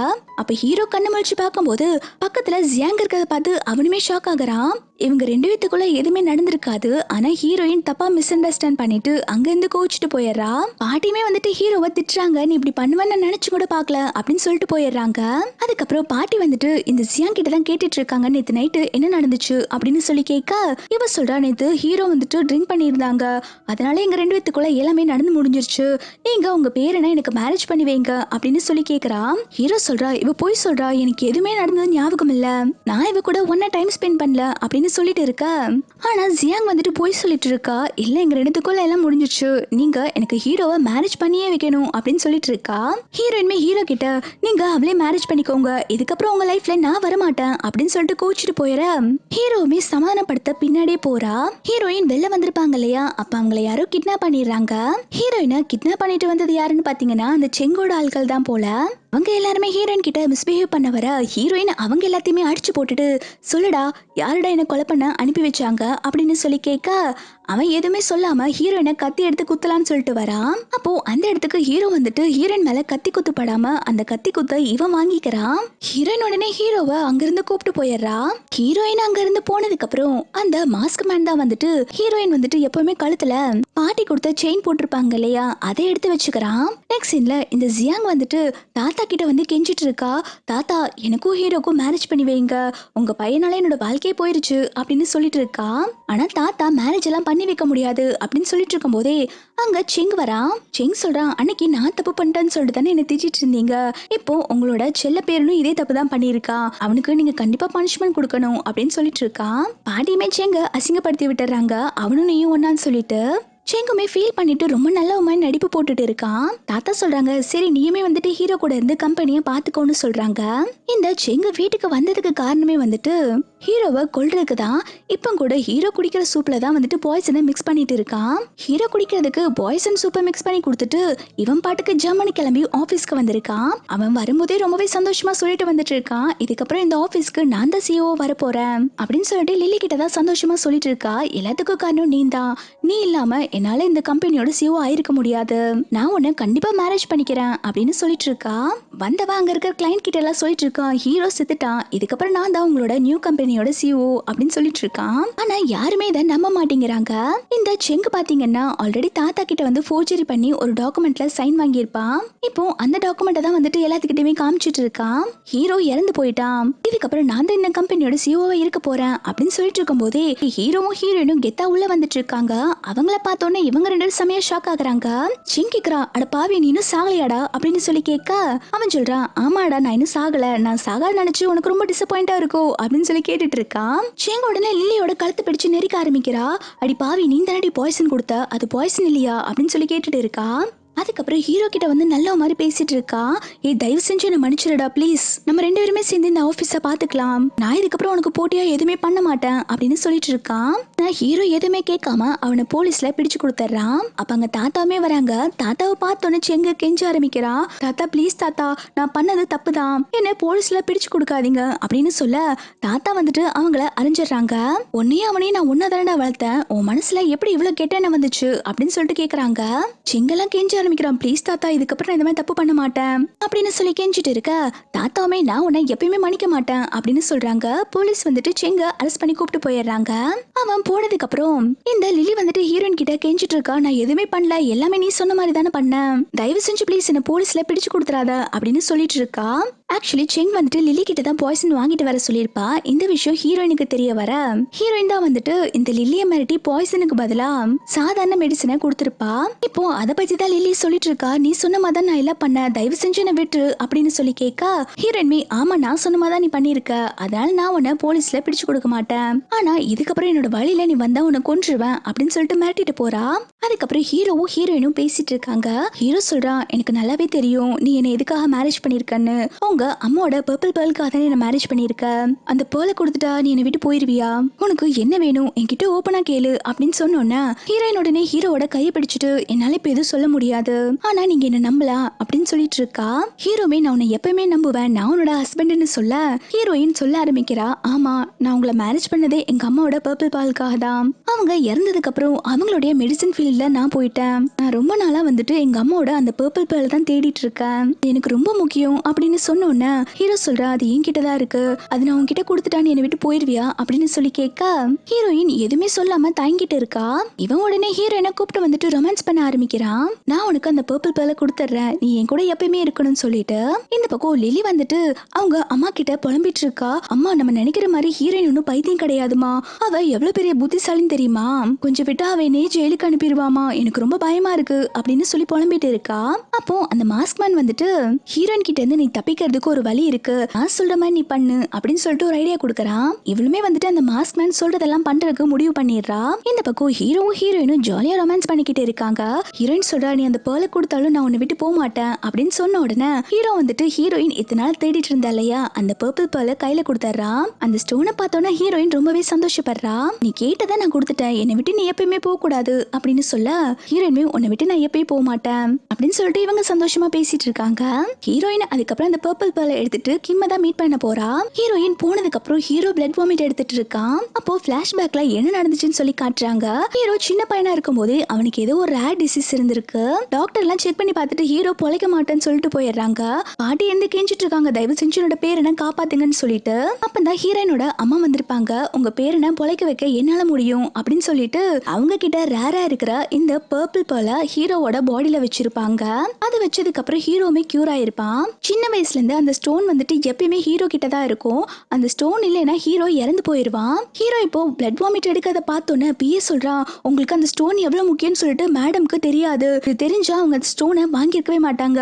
அப்ப ஹீரோ கண்ணு முழிச்சு பார்க்கும்போது பக்கத்துல ஜியாங் இருக்கிறத பார்த்து அவனுமே ஷாக் ஆகுறான். இவங்க ரெண்டு பேத்துக்குள்ள எதுவுமே நடந்திருக்காது. ஆனா ஹீரோயின் தப்பா மிஸ் அண்டர்ஸ்டாண்ட் பண்ணிட்டு அங்க இருந்து கோச்சிட்டு போயிடுறா. பாட்டியுமே வந்துட்டு ஹீரோவை திட்டுறாங்க, நீ இப்படி பண்ணுவேன்னு நினைச்சு கூட பாக்கல அப்படின்னு சொல்லிட்டு போயிடுறாங்க. அதுக்கப்புறம் பாட்டி வந்துட்டு இந்த ஜியாங் கிட்ட தான் கேட்டுட்டு இருக்காங்க நேத்து நைட்டு என்ன நடந்துச்சு அப்படின்னு சொல்லி கேட்க இவ சொல்றா நேத்து ஹீரோ வந்துட்டு ட்ரிங்க் பண்ணியிருந்தாங்க, அதனால எங்க ரெண்டு பேத்துக்குள்ள எல்லாமே நடந்து முடிஞ்சிருச்சு, நீங்க உங்க பேரனை எனக்கு மேரேஜ் பண்ணி வைங்க அப்படின்னு சொல்லி கேக்குறா. ஹீரோ சொல்றா இவ போய் சொல்றா, எனக்கு எதுவுமே நடந்தது ஞாபகம் இல்ல, நான் இவ கூட ஒன்னா டைம் ஸ்பெண்ட் பண்ணல அப்படின்னு சொல்லிட்டு இருக்க. ஆனா ஜியாங் வந்துட்டு போய் சொல்லிட்டு இருக்கா, இல்ல எங்க ரெண்டுத்துக்குள்ள எல்லாம் முடிஞ்சிச்சு, நீங்க எனக்கு ஹீரோவை மேரேஜ் பண்ணியே வைக்கணும் அப்படின்னு சொல்லிட்டு இருக்கா. ஹீரோயின்மே ஹீரோ கிட்ட நீங்க அவளே மேரேஜ் பண்ணிக்கோங்க, இதுக்கப்புறம் உங்க லைஃப்ல நான் வரமாட்டேன் அப்படின்னு சொல்லிட்டு கோச்சிட்டு போயிட ஹீரோவுமே சமாதானப்படுத்த பின்னாடியே போறா. ஹீரோயின் வெளில வந்திருப்பாங்க இல்லையா, அப்ப அவங்களை யாரோ கிட்னாப் பண்ணிடுறாங்க. ஹீரோயினை கிட்னாப் பண்ணிட்டு வந்தது யாருன்னு பாத்தீங்கன்னா அந்த செங்கோட ஆட்கள் தான் போல. அவங்க எல்லாருமே ஹீரோயின் கிட்ட மிஸ்பிஹேவ் பண்ண வர ஹீரோயின் அவங்க எல்லாத்தையுமே அடிச்சு போட்டுட்டு சொல்லுடா யாருடா என்ன கொலை பண்ண அனுப்பி வச்சாங்க அப்படின்னு சொல்லி கேட்க அவன் எதுவுமே சொல்லாம ஹீரோயினை கத்தி எடுத்து குத்தலான்னு சொல்லிட்டு வரான். அப்போ அந்த இடத்துக்கு ஹீரோ வந்துட்டு ஹீரோயின் மேல கத்தி குத்து படாம அந்த கத்தி குத்த இவன் வாங்கிக்கிறான். ஹீரோயின் உடனே ஹீரோவை அங்கிருந்து கூப்பிட்டு போயிடுறா. ஹீரோயின் அங்க இருந்து போனதுக்கு அப்புறம் அந்த மாஸ்க் மேன் தான் வந்துட்டு ஹீரோயின் வந்துட்டு எப்பவுமே கழுத்துல பாட்டி கொடுத்த செயின் போட்டிருப்பாங்க இல்லையா, அதை எடுத்து வச்சுக்கிறான். நெக்ஸ்ட் சீன்ல இந்த ஜியாங் வந்துட்டு தாத்தா கிட்ட வந்து கெஞ்சிட்டு இருக்கா. தாத்தா, எனக்கும் ஹீரோக்கும் மேரேஜ் பண்ணி வைங்க, உங்க பையனால என்னோட வாழ்க்கையே போயிருச்சு அப்படின்னு சொல்லிட்டு இருக்கா. ஆனா தாத்தா மேரேஜ் எல்லாம் பண்ணி வைக்க முடியாது அப்படின்னு சொல்லிட்டு இருக்கும் போதே அங்க செங் வரான். செங் சொல்றான், அன்னைக்கு நான் தப்பு பண்ணிட்டேன்னு சொல்லிட்டு தானே என்ன திட்டிட்டு இருந்தீங்க, இப்போ உங்களோட செல்ல பேரனும் இதே தப்பு தான் பண்ணியிருக்கா, அவனுக்கு நீங்க கண்டிப்பா பனிஷ்மெண்ட் கொடுக்கணும் அப்படின்னு சொல்லிட்டு இருக்கான். பாட்டியுமே செங்க அசிங்கப்படுத்தி விட்டுறாங்க, அவனும் நீயும் ஒன்னான்னு சொல்லிட்டு. செங்குமே ஃபீல் பண்ணிட்டு ரொம்ப நல்ல மாதிரி நடிப்பு போட்டுட்டு இருக்கான். தாத்தா சொல்றாங்க, சரி நீயுமே வந்துட்டு ஹீரோ கூட இருந்து கம்பெனியை பாத்துக்கோன்னு சொல்றாங்க. இந்த செங்கு வீட்டுக்கு வந்ததுக்கு காரணமே வந்துட்டு ஹீரோவை கொல்றதுக்கு தான். இப்போ கூட ஹீரோ குடிக்கிற சூப்ல தான் வந்துட்டு பாய்சனை மிக்ஸ் பண்ணிட்டு இருக்கான். ஹீரோ குடிக்கிறதுக்கு பாய்சன் சூப்பை மிக்ஸ் பண்ணி கொடுத்துட்டு இவன் பாட்டுக்கு ஜம்மனு கிளம்பி ஆபீஸ்க்கு வந்திருக்கான். அவன் வரும்போதே ரொம்பவே சந்தோஷமா சொல்லிட்டு வந்துட்டு இருக்கான், இதுக்கப்புறம் இந்த ஆபீஸ்க்கு நான் தான் சிஓ வர போறேன் அப்படின்னு சொல்லிட்டு லில்லி கிட்ட தான் சந்தோஷமா சொல்லிட்டு இருக்கா. எல்லாத்துக்கும் காரணம் நீ தான், நீ இல்லாம என்னால இந்த கம்பெனியோட சிஓ ஆயிருக்க முடியாது, நான் உன்னை கண்டிப்பா மேரேஜ் பண்ணிக்கிறேன் அப்படின்னு சொல்லிட்டு இருக்கா. வந்தவ அங்க இருக்கிற கிளைண்ட் கிட்ட எல்லாம் சொல்லிட்டு இருக்கான், ஹீரோ செத்துட்டான், இதுக்கப்புறம் நான் தான் உங்களோட நியூ கம்பெனியோட சிஓ அப்படின்னு சொல்லிட்டு இருக்கான். ஆனா யாருமே இதை நம்ப மாட்டேங்கிறாங்க. இந்த செங்கு பாத்தீங்கன்னா ஆல்ரெடி தாத்தா கிட்ட வந்து ஃபோர்ஜரி பண்ணி ஒரு டாக்குமெண்ட்ல சைன் வாங்கியிருப்பான். இப்போ அந்த டாக்குமெண்ட்டை தான் வந்துட்டு எல்லாத்துக்கிட்டயுமே காமிச்சிட்டு இருக்கான். ஹீரோ இறந்து போயிட்டான், இதுக்கப்புறம் நான் தான் இந்த கம்பெனியோட சிஓவா இருக்க போறேன் அப்படின்னு சொல்லிட்டு இருக்கும் போதே ஹீரோவும் ஹீரோயினும் கெத்தா உள்ள வந்துட்டு இருக்காங்க. அவங்கள பார்த்தோன்னே இவங்க ரெண்டு செமையா ஷாக் ஆகுறாங்க. செங் கேக்குறா, அட பாவி நீ இன்னும் சாகலையாடா அப்படின்னு சொல்லி கேட்க அவன் சொல்றான், ஆமாடா நான் இன்னும் சாகல, நான் சாக நினைச்சு உனக்கு ரொம்ப டிசப்பாயிண்டா இருக்கும் அப்படின்னு சொல்லி கேட்டுட்டு இருக்கான். செங் உடனே லில்லியோட கழுத்து பிடிச்சு நெரிக்க ஆரம்பிக்கிறா. அடி பாவி நீ தானடி பாய்சன் கொடுத்த, அது பாய்சன் இல்லையா அப்படின்னு சொல்லி கேட்டுட்டு இருக்கா. அதுக்கப்புறம் ஹீரோ கிட்ட வந்து நல்ல மாதிரி பேசிட்டு இருக்கா. ஏய் தயவு செஞ்சு என்ன மன்னிச்சிடுடா ப்ளீஸ், நம்ம ரெண்டு பேருமே சேர்ந்து இந்த ஆபீஸை பாத்துக்கலாம், நான் இதுக்கப்புறம் உனக்கு போட்டியா எதுவுமே பண்ண மாட்டேன் அப்படின்னு சொல்லிட்டு இருக்கான். நான் ஹீரோ எதுவுமே கேட்காம அவனை போலீஸ்ல பிடிச்சு கொடுத்துட்றான். அப்ப அங்க தாத்தாவுமே வராங்க. தாத்தாவை பார்த்தோன்னு செங்க கெஞ்ச ஆரம்பிக்கிறா, தாத்தா ப்ளீஸ் தாத்தா, நான் பண்ணது தப்பு தான், என்ன போலீஸ்ல பிடிச்சு கொடுக்காதீங்க அப்படின்னு சொல்ல தாத்தா வந்துட்டு அவங்கள அறிஞ்சிடுறாங்க. உன்னையும் அவனையும் நான் ஒன்னதானடா வளர்த்தேன், உன் மனசுல எப்படி இவ்வளவு கெட்ட என்ன வந்துச்சு அப்படின்னு சொல்லிட்டு கேக்குறாங்க. செங்கெல்லாம் கெஞ்ச ஆரம்பிக்கிறான், ப்ளீஸ் தாத்தா இதுக்கப்புறம் நான் இந்த மாதிரி தப்பு பண்ண மாட்டேன் அப்படின்னு சொல்லி கெஞ்சிட்டு இருக்க தாத்தாவுமே நான் உன்னை எப்பயுமே மன்னிக்க மாட்டேன் அப்படின்னு சொல்றாங்க. போலீஸ் வந்துட்டு செங்க அரெஸ்ட் பண்ணி கூப்பிட்டு போயிடுறாங்க. அவன் போனதுக்கு அப்புறம் இந்த லிலி வந்துட்டு ஹீரோயின் கிட்ட கெஞ்சிட்டு இருக்கா, நான் எதுவுமே பண்ணல, எல்லாமே நீ சொன்ன மாதிரி தானே பண்ணேன், தயவு செஞ்சு ப்ளீஸ் என்ன போலீஸ்ல பிடிச்சு கொடுத்துறாத அப்படின்னு சொல்லிட்டு இருக்கா. ஆக்சுவலி செங் வந்துட்டு லிலி கிட்ட தான் பாய்சன் வாங்கிட்டு வர சொல்லியிருப்பா. இந்த விஷயம் ஹீரோயினுக்கு தெரிய வர ஹீரோயின் தான் வந்துட்டு இந்த லில்லிய மிரட்டி பாய்சனுக்கு பதிலா சாதாரண மெடிசனை கொடுத்திருப்பா. இப்போ அதை பத்தி தான் லில்லி சொல்லிட்டு இருக்கா, நீ சொன்ன மாதிரி நான் எல்லாம் பண்ண, தயவு செஞ்சு என்ன விட்டுரு அப்படின்னு சொல்லி கேட்க ஹீரோயின் ஆமா நான் சொன்ன மாதிரி நீ பண்ணிருக்க, அதனால நான் உன்னை போலீஸ்ல பிடிச்சு கொடுக்க மாட்டேன், ஆனா இதுக்கப்புறம் என்னோட வழியில நீ வந்தா உன்னை கொன்றுவேன் அப்படின்னு சொல்லிட்டு மிரட்டிட்டு போறா. அதுக்கப்புறம் ஹீரோவும் ஹீரோயினும் பேசிட்டு இருக்காங்க. ஹீரோ சொல்றான், எனக்கு நல்லாவே தெரியும் நீ என்ன எதுக்காக மேரேஜ் பண்ணிருக்கன்னு, உங்க அம்மாவோட பர்பிள் பேர்லுக்காக தான் என்ன மேரேஜ் பண்ணிருக்க, அந்த பேர்லை கொடுத்துட்டா நீ என்னை விட்டு போயிருவியா, உனக்கு என்ன வேணும் என்கிட்ட ஓப்பனா கேளு அப்படின்னு சொன்னோன்னே ஹீரோயின் உடனே ஹீரோவோட கையை பிடிச்சிட்டு என்னால இப்ப எதுவும் சொல்ல முடியாது, ஆனா நீங்க என்ன நம்பலாம் அப்படின்னு சொல்லிட்டு இருக்கா. ஹீரோவே நான் உன்னை எப்பயுமே நம்புவேன், நான் உன்னோட ஹஸ்பண்ட்னு சொல்ல ஹீரோயின் சொல்ல ஆரம்பிக்கிறா, ஆமா நான் உங்களை மேரேஜ் பண்ணதே எங்க அம்மாவோட பர்பிள் பாலுக்காக தான், அவங்க இறந்ததுக்கு அப்புறம் அவங்களுடைய மெடிசன் ஃபீல்ட்ல நான் போயிட்டேன், நான் ரொம்ப நாளா வந்துட்டு எங்க அம்மாவோட அந்த பர்பிள் பேர்ல் தான் தேடிட்டு இருக்கேன், எனக்கு ரொம்ப முக்கியம் அப்படின்னு சொன்னோன்னே ஹீரோ சொல்றா, அது என்கிட்ட தான் இருக்கு, அது நான் உன்கிட்ட கொடுத்துட்டான்னு என்னை விட்டு போயிருவியா அப்படின்னு சொல்லி கேட்க ஹீரோயின் எதுவுமே சொல்லாம தயங்கிட்டு இருக்கா. இவன் உடனே ஹீரோயினை கூப்பிட்டு வந்துட்டு ரொமான்ஸ் பண்ண ஆரம்பிக்கிறான். நான் உனக்கு அந்த பர்பிள் பேர்ல கொடுத்துட்றேன், நீ என் கூட எப்பயுமே இருக்கணும்னு சொல்லிட்டு இந்த பக்கம் லிலி வந்துட்டு அவங்க அம்மா கிட்ட புலம்பிட்டு இருக்கா, அம்மா நம்ம நினைக்கிற மாதிரி ஹீரோயின் ஒன்னும் பைத்தியம் கிடையாதுமா, அவ எவ்வளவு பெரிய புத்திசாலின்னு தெரியுமா, கொஞ்சம் விட்டா அவ என்னையே ஜெயிலுக்கு அனுப்பிடுவாமா, எனக்கு ரொம்ப பயமா இருக்கு அப்படின்னு சொல்லி புலம்பிட்டு இருக்கா. அப்போ அந்த மாஸ்க் மேன் வந்துட்டு ஹீரோயின் கிட்ட இருந்து நீ தப்பிக்கிறதுக்கு ஒரு வழி இருக்கு, நான் சொல்ற மாதிரி நீ பண்ணு அப்படின்னு சொல்லிட்டு ஒரு ஐடியா கொடுக்கறான். இவளுமே வந்துட்டு அந்த மாஸ்க் மேன் சொல்றதெல்லாம் பண்றதுக்கு முடிவு பண்ணிடுறா. இந்த பக்கம் ஹீரோவும் ஹீரோயினும் ஜாலியா ரொமான்ஸ் பண்ணிக்கிட்டு இருக்காங்க. ஹீரோயின் சொல்றா, நீ அந்த பேர்ல கொடுத்தாலும் நான் உன்னை விட்டு போக மாட்டேன் அப்படின்னு சொன்ன உடனே ஹீரோ வந்துட்டு ஹீரோயின் இத்தனை நாள் தேடிட்டு இருந்தா இல்லையா அந்த பர்பிள் பேர்ல கையில கொடுத்துறா. அந்த ஸ்டோனை பார்த்தோன்னா ஹீரோயின் ரொம்பவே சந்தோஷப்படுறா. நீ கேட்டதை நான் கொடுத்துட்டேன், என்னை விட்டு நீ எப்பயுமே போக கூடாது அப்படின்னு சொல்ல ஹீரோயினுமே உன்னை விட்டு நான் எப்பயும் போக மாட்டேன் அப்படின்னு சொல்லிட்டு இவங்க சந்தோஷமா பேசிட்டு இருக்காங்க. ஹீரோயின் அதுக்கப்புறம் அந்த பர்பிள் பேர்ல எடுத்துட்டு கிம்ம தான் மீட் பண்ண போறா. ஹீரோயின் போனதுக்கு அப்புறம் ஹீரோ பிளட் வாமிட் எடுத்துட்டு இருக்கான். அப்போ பிளாஷ்பேக்ல என்ன நடந்துச்சுன்னு சொல்லி காட்டுறாங்க. ஹீரோ சின்ன பையனா இருக்கும்போது அவனுக்கு ஏதோ ஒரு ரேர் டிசீஸ் இருந்திருக்கு. டாக்டர் எல்லாம் செக் பண்ணி பார்த்துட்டு ஹீரோ பொழைக்க மாட்டேன்னு சொல்லிட்டு போயிடுறாங்க. பாட்டி எந்த கெஞ்சிட்டு இருக்காங்க, தயவு செஞ்சு என்னோட பேர் என்ன காப்பாத்துங்கன்னு சொல்லிட்டு. அப்பதான் ஹீரோயினோட அம்மா வந்திருப்பாங்க. உங்க பேர் என்ன பொழைக்க வைக்க என்னால முடியும் அப்படின்னு சொல்லிட்டு அவங்க கிட்ட ரேரா இருக்கிற இந்த பர்பிள் பேர்ல ஹீரோவோட பாடியில வச்சிருப்பாங்க. அது வச்சதுக்கு அப்புறம் ஹீரோமே கியூர் ஆயிருப்பான். சின்ன வயசுல இருந்து அந்த ஸ்டோன் வந்துட்டு எப்பயுமே ஹீரோ கிட்ட தான் இருக்கும். அந்த ஸ்டோன் இல்லைன்னா ஹீரோ இறந்து போயிருவான். ஹீரோ இப்போ பிளட் வாமிட் எடுக்கிறத பார்த்தோன்னே பிஏ சொல்றான், உங்களுக்கு அந்த ஸ்டோன் எவ்வளவு முக்கியம்னு சொல்லிட்டு மேடம்க்கு தெரியாது, இது தெரிஞ்சா அவங்க அந்த ஸ்டோனை வாங்கியிருக்கவே மாட்டாங்க.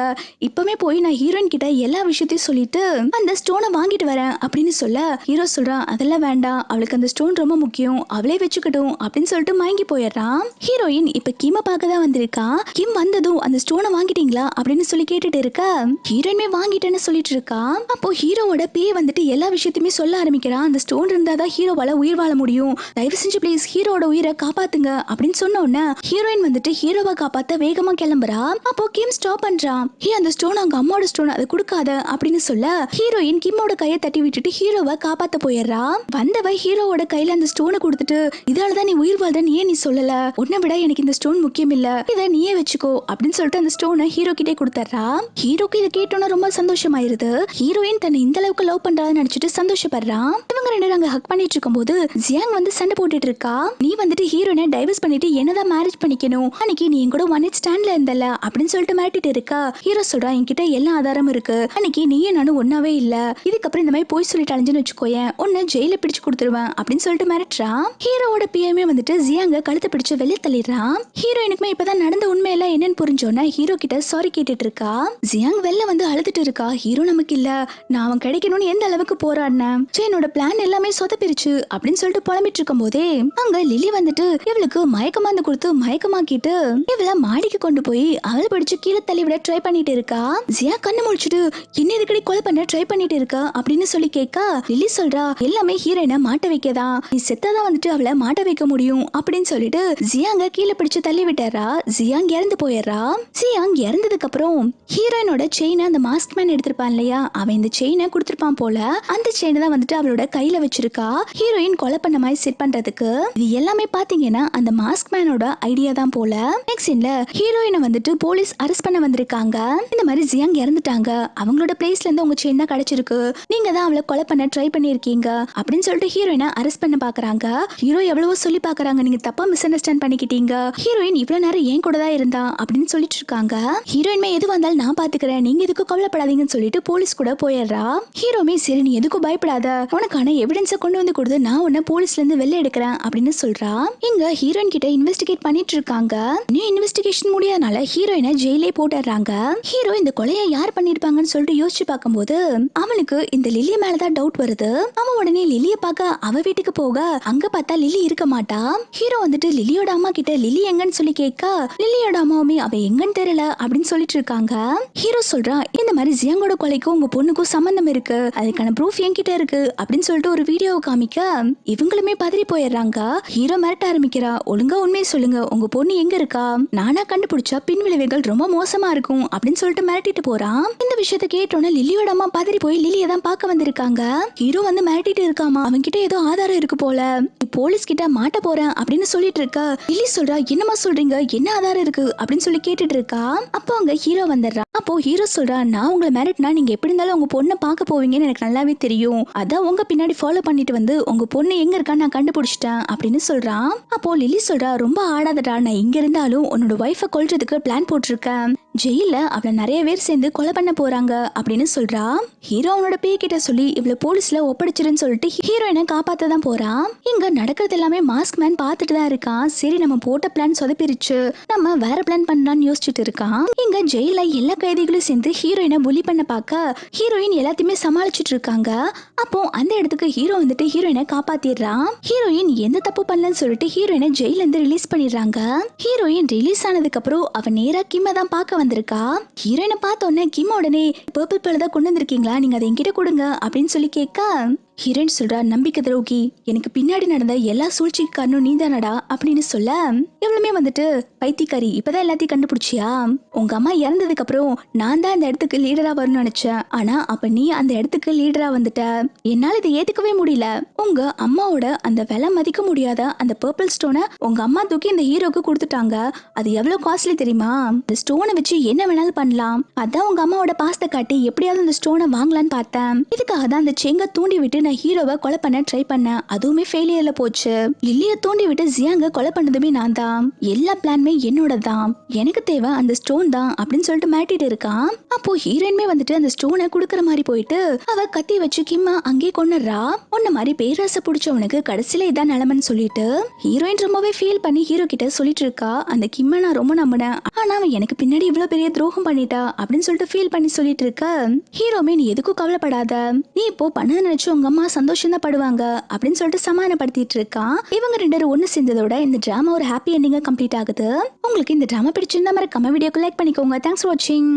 இப்பவே போய் நான் ஹீரோயின் கிட்ட எல்லா விஷயத்தையும் சொல்லிட்டு அந்த ஸ்டோனை வாங்கிட்டு வரேன் அப்படின்னு சொல்ல ஹீரோ சொல்றான், அதெல்லாம் வேண்டாம், அவளுக்கு அந்த ஸ்டோன் ரொம்ப முக்கியம், அவளே வச்சுக்கட்டும் அப்படின்னு சொல்லிட்டு மயங்கி போயிடுறான். ஹீரோயின் இப்ப கிம்ம பார்க்க தான் வந்திருக்கா. கிம் வந்ததும் அந்த ஸ்டோனை வாங்கிட்டீங்களா அப்படின்னு சொல்லி கேட்டுட்டு இருக்க ஹீரோயினுமே வாங்கிட்டேன்னு சொல்லிட்டு இருக்கா. அப்போ ஹீரோவோட பேய் வந்துட்டு எல்லா விஷயத்தையுமே சொல்ல ஆரம்பிக்கிறான். அந்த ஸ்டோன் இருந்தாதான் ஹீரோவால உயிர் வாழ முடியும், தயவு செஞ்சு ப்ளீஸ் ஹீரோட உயிரை காப்பாத்துங்க அப்படின்னு சொன்ன உடனே ஹீரோயின் வந்துட்டு ஹீரோவை காப்பாத்த வேகமா கிளம்புறா. அப்போ கிம் ஸ்டாப் பண்றான். அந்த ஸ்டோன் அவங்க அம்மாவோட ஸ்டோன், அதை கொடுக்காத அப்படின்னு சொல்ல ஹீரோயின் கிம்மோட கையை தட்டி விட்டுட்டு ஹீரோவை காப்பாத்த போயிடுறா. வந்தவ ஹீரோவோட கையில அந்த ஸ்டோனை கொடுத்துட்டு இதாலதான் நீ உயிர் வாழ்றன்னு ஏன் நீ சொல்லல, உன்னை விட எனக்கு இந்த ஸ்டோன் முக்கியம் இல்ல, இதை நீயே வச்சுக்கோ அப்படின்னு சொல்லிட்டு அந்த ஸ்டோனை ஹீரோ கிட்டே கொடுத்துறா. ஹீரோக்கு இதை கேட்டோன்னா ரொம்ப சந்தோஷமாயிருது. ஹீரோயின் தன்னை இந்த அளவுக்கு லவ் பண்றான்னு நினைச்சிட்டு சந்தோஷப்படுறான். இவங்க ரெண்டு பேரும் அங்க ஹக் பண்ணிட்டு இருக்கும் போது ஜியாங் வந்து சண்டை போட்டுட்டு இருக்கா. நீ வந்துட்டு ஹீரோனை டைவர்ஸ் பண்ணிட்டு என்னதான் மேரேஜ் பண்ணிக்கணும், அன்னைக்கு நீ கூட ஒன் நைட் ஸ்டாண்ட்ல இருந்தல அப்படின்னு சொல்லிட்டு மிரட்டிட்டு இருக்கா. ஹீரோ சொல்றா, என்கிட்ட எல்லா ஆதாரமும் இருக்கு, அன்னைக்கு நீயும் நானும் ஒன்னாவே இல்ல, இதுக்கப்புறம் இந்த மாதிரி போய் சொல்லிட்டு அலைஞ்சுன்னு வச்சுக்கோயேன், உன்னை ஜெயில பிடிச்சு கொடுத்துருவேன் அப்படின்னு சொல்லிட்டு மிரட்டுறான். ஹீரோவோட பிஎம்ஏ வந்துட்டு ஜியாங்க கழுத்தை பிடிச்சு வெளியே தள்ளிடுறான். ஹீரோயினுக்குமே இப்பதான் நடந்த உண்மையெல்லாம் என்னன்னு புரிஞ்சோன்னா ஹீரோ கிட்ட சாரி கேட்டுட்டு இருக்கா. ஜியாங் வெளில வந்து அழுதுட்டு இருக்கா. ஹீரோ நமக்கு இல்ல, நான் அவன் கிடைக்கணும்னு எந்த அளவுக்கு போராடினேன், என்னோட பிளான் எல்லாமே சொதப்பிருச்சு அப்படின்னு சொல்லிட்டு புலம்பிட்டு இருக்கும் போதே அங்க லிலி வந்துட்டு இவளுக்கு மயக்கமாந்து கொடுத்து மயக்கமாக்கிட்டு இவள மாடிக்கு கொண்டு போய் அவளை பிடிச்சு கீழே தள்ளி விட ட்ரை பண்ணிட்டு இருக்கா. ஜியா கண்ணு முடிச்சுட்டு என்ன இதுக்கடி கொலை பண்ண ட்ரை பண்ணிட்டு இருக்கா அப்படின்னு சொல்லி கேட்கா. லிலி சொல்றா, எல்லாமே ஹீரோயினை மாட்ட வைக்கதான், நீ செத்தாதான் வந்துட்டு அவளை மாட்ட வைக்க முடியும் அப்படின்னு சொல்லிட்டு ஜியாங்க கீழே பிடிச்சு தள்ளி விட்டாரா. ஜியாங் இறந்து போயிடுறா. ஜியாங் இறந்ததுக்கு அப்புறம் ஹீரோயினோட செயினை அந்த மாஸ்க் மேன் எடுத்திருப்பான் இல்லையா, அவன் இந்த செயினை கொடுத்திருப்பான் போல. அந்த செயினை தான் வந்துட்டு அவளோட கையில வச்சிருக்கா ஹீரோயின் கொலை பண்ண மாதிரி செட் பண்றதுக்கு. இது எல்லாமே பாத்தீங்கன்னா அந்த மாஸ்க் மேனோட ஐடியா தான் போல. நெக்ஸ்ட் சீன்ல ஹீரோயினை வந்துட்டு போலீஸ் அரெஸ்ட் பண்ண வந்திருக்காங்க. இந்த மாதிரி ஜியாங் இறந்துட்டாங்க, அவங்களோட பிளேஸ்ல இருந்து உங்க செயின் தான் கிடைச்சிருக்கு, நீங்க தான் அவளை கொலை பண்ண ட்ரை பண்ணிருக்கீங்க அப்படின்னு சொல்லிட்டு ஹீரோயினை அரெஸ்ட் பண்ண பாக்குறாங்க. ஹீரோ எவ்வளவோ சொல்லி பாக்குறாங்க, நீங்க தப்பா மிஸ் அண்டர்ஸ்டாண்ட் பண்ணிக்கிட்டீங்க, ஹீரோயின் இவ்வளவு நேரம் ஏன் கூட தான் இருந்தா அப்படின்னு சொல்லிட்டு இருக்காங்க. ஹீரோயின்மே எது வந்தாலும் நான் பாத்துக்கிறேன், நீங்க எதுக்கும் கவலைப்படாதீங்கன்னு சொல்லிட்டு போலீஸ் கூட போயிடுறா. ஹீரோமே சரி நீ எதுக்கும் பயப்படாத, உனக்கான எவிடன்ஸை கொண்டு வந்து கொடுத்து நான் உன்னை போலீஸ்ல இருந்து வெளில எடுக்கிறேன் அப்படின்னு சொல்றா. இங்க ஹீரோயின் கிட்ட இன்வெஸ்டிகேட் பண்ணிட்டு இருக்காங்க. நியூ இன்வெஸ்டிகேஷன் முடியாதனால ஹீரோயினை ஜெயிலே போட்டுறாங்க. ஹீரோ இந்த கொலையை யார் பண்ணிருப்பாங்கன்னு சொல்லிட்டு யோசிச்சு பார்க்கும்போது அவனுக்கு இந்த லில்லி மேலதான் டவுட் வருது. அவன் உடனே லில்லிய பார்க்க அவ வீட்டுக்கு போக அங்க பார்த்தா லில்லி இருக்க மாட்டா. ஹீரோ வந்துட்டு லில்லியோட அம்மா கிட்ட லில்லி எங்கன்னு சொல்லி கேட்க லில்லியோட அம்மாவுமே அவ எங்கன்னு தெரியல அப்படின்னு சொல்லிட்டு இருக்காங்க. ஹீரோ சொல்றா, இந்த மாதிரி ஜியாங்கோட கொலைக்கும் உங்க பொண்ணுக்கும் சம்பந்தம் இருக்கு, அதுக்கான ப்ரூஃப் என்கிட்ட இருக்கு அப்படின்னு சொல்லிட்டு ஒரு வீடியோவை காமிக்க இவங்களுமே பதறி போயிடுறாங்க. ஹீரோ மிரட்ட ஆரம்பிக்கிறா, ஒழுங்கா உண்மையை சொல்லுங்க, உங்க பொண்ணு எங்க இருக்கா, நானா கண்டுபிடிச்சா பின் விளைவுகள் ரொம்ப மோசமா இருக்கும் அப்படின்னு சொல்லிட்டு மிரட்டிட்டு போறான். இந்த விஷயத்தை கேட்டோன்னே லில்லியோட அம்மா பதறி போய் லில்லியை தான் பார்க்க வந்திருக்காங்க. ஹீரோ வந்து மிரட்டிட்டு இருக்காமா, அவன் கிட்ட ஏதோ ஆதாரம் இருக்கு போல, போலீஸ் கிட்ட மாட்ட போறேன் அப்படின்னு சொல்லிட்டு இருக்க. லில்லி சொல்றா, என்னமா சொல்றீங்க, என்ன ஆதாரம் இருக்கு அப்படின்னு சொல்லி கேட்டுட்டு இருக்கா. அப்போ அங்க ஹீரோ வந்துடுறா. அப்போ ஹீரோ சொல்றா, நான் உங்களை மிரட்டினா நீங்க எப்படி இருந்தாலும் உங்க பொண்ணை பார்க்க போவீங்கன்னு எனக்கு நல்லாவே தெரியும், அதான் உங்க பின்னாடி ஃபாலோ பண்ணிட்டு வந்து உங்க பொண்ணு எங்க இருக்கான்னு நான் கண்டுபிடிச்சிட்டேன் அப்படின்னு சொல்றான். அப்போ லில்லி சொல்றா, ரொம்ப ஆடாதடா, நான் இங்க இருந்தாலும் உன்னோட ஒய்ஃபை கொல்றதுக்கு பிளான் போட்டிருக்கேன், ஜெயில அவளை நிறைய பேர் சேர்ந்து கொலை பண்ண போறாங்க அப்படின்னு சொல்றா. ஹீரோ அவனோட பேய் கிட்ட சொல்லி இவ்வளவு போலீஸ்ல ஒப்படைச்சிருன்னு சொல்லிட்டு ஹீரோயினை காப்பாத்த தான் போறான். இங்க நடக்கிறது எல்லாமே மாஸ்க் மேன் பார்த்துட்டு தான் இருக்கான். சரி நம்ம போட்ட பிளான் சொதப்பிருச்சு, நம்ம வேற பிளான் பண்ணலாம்னு யோசிச்சுட்டு இருக்கான். இங்க ஜெயில எல்லா கைதிகளும் சேர்ந்து ஹீரோயினை புலி பண்ண பார்க்க ஹீரோயின் எல்லாத்தையுமே சமாளிச்சுட்டு இருக்காங்க. அப்போ அந்த இடத்துக்கு ஹீரோ வந்துட்டு ஹீரோயினை காப்பாத்திடுறான். ஹீரோயின் எந்த தப்பு பண்ணலன்னு சொல்லிட்டு ஹீரோயினை ஜெயில இருந்து ரிலீஸ் பண்ணிடுறாங்க. ஹீரோயின் ரிலீஸ் ஆனதுக்கு அப்புறம் அவ நேரா கிம்ம தான் பார்க்க வந்திருக்கா. ஹீரோயினை பார்த்த உடனே கிம் உடனே பர்பிள் பேர்ல தான் கொண்டு வந்திருக்கீங்களா, நீங்க அதை என்கிட்ட கொடுங்க அப்படின்னு சொல்லி கேட்க ஹீரோயின் சொல்றா, நம்பிக்கை துரோகி, எனக்கு பின்னாடி நடந்த எல்லா சூழ்ச்சிக்கு காரணம் நீதானடா அப்படின்னு சொல்ல, எவ்வளவுமே வந்துட்டு பைத்தியக்காரி, இப்பதான் எல்லாத்தையும் கண்டுபிடிச்சியா? உங்க அம்மா இறந்ததுக்கு அப்புறம் நான் தான் இந்த இடத்துக்கு லீடரா வரணும்னு நினைச்சேன். ஆனா அப்ப நீ அந்த இடத்துக்கு லீடரா வந்துட்ட. என்னால இதை ஏத்துக்கவே முடியல. உங்க அம்மாவோட அந்த விலை மதிக்க முடியாத அந்த பர்பிள் ஸ்டோனை உங்க அம்மா தூக்கி இந்த ஹீரோக்கு கொடுத்துட்டாங்க. அது எவ்வளவு காஸ்ட்லி தெரியுமா? இந்த ஸ்டோனை வச்சு என்ன வேணாலும் பண்ணலாம். அதான் உங்க அம்மாவோட பாசத்தை காட்டி எப்படியாவது இந்த ஸ்டோனை வாங்கலான்னு பார்த்தேன். இதுக்காக தான் அந்த செங்க தூண்டி விட்டு நான் ஹீரோவை கொலை பண்ண ட்ரை பண்ணேன். அதுவுமே ஃபெயிலியர்ல போச்சு. லில்லிய தூண்டி விட்டு ஜியாங்க கொலை பண்ணதுமே நான் தான். எல்லா பிளானுமே என்னோட தான். எனக்கு தேவை அந்த ஸ்டோன் தான் அப்படின்னு சொல்லிட்டு மாட்டிட்டு இருக்கான். அப்போ ஹீரோயின்மே வந்துட்டு அந்த ஸ்டோனை குடுக்கற மாதிரி போயிட்டு அவ கத்தி வச்சு கிம்மா அங்கே கொண்டுறா. உன்ன மாதிரி பேராசை பிடிச்சவனுக்கு கடைசியில இதான் நிலைமைன்னு சொல்லிட்டு ஹீரோயின் ரொம்பவே ஃபீல் பண்ணி ஹீரோ கிட்ட சொல்லிட்டு இருக்கா, அந்த கிம்மை நான் ரொம்ப நம்பினேன், ஆனா அவன் எனக்கு பின்னாடி இவ்வளவு பெரிய துரோகம் பண்ணிட்டா அப்படின்னு சொல்லிட்டு ஃபீல் பண்ணி சொல்லிட்டு இருக்க, ஹீரோமே நீ எதுக்கும் கவலைப்படாத, நீ இப்போ பண்ண நினைச்சு உங்க அம்மா சந்தோஷம் தான் படுவாங்க அப்படின்னு சொல்லிட்டு சமாதானப்படுத்திட்டு இருக்கான். இவங்க ரெண்டு பேரும் ஒண்ணு சேர்ந்ததோட இந்த டிராமா ஒரு ஹாப்பி எண்டிங்கா கம்ப்ளீட் ஆகுது. உங்களுக்கு இந்த டிராமா பிடிச்சிருந்தா மறக்காம வீடியோக்கு லைக் பண்ணிக்கோங்க. தேங்க்ஸ் ஃபார் வாட்சிங்.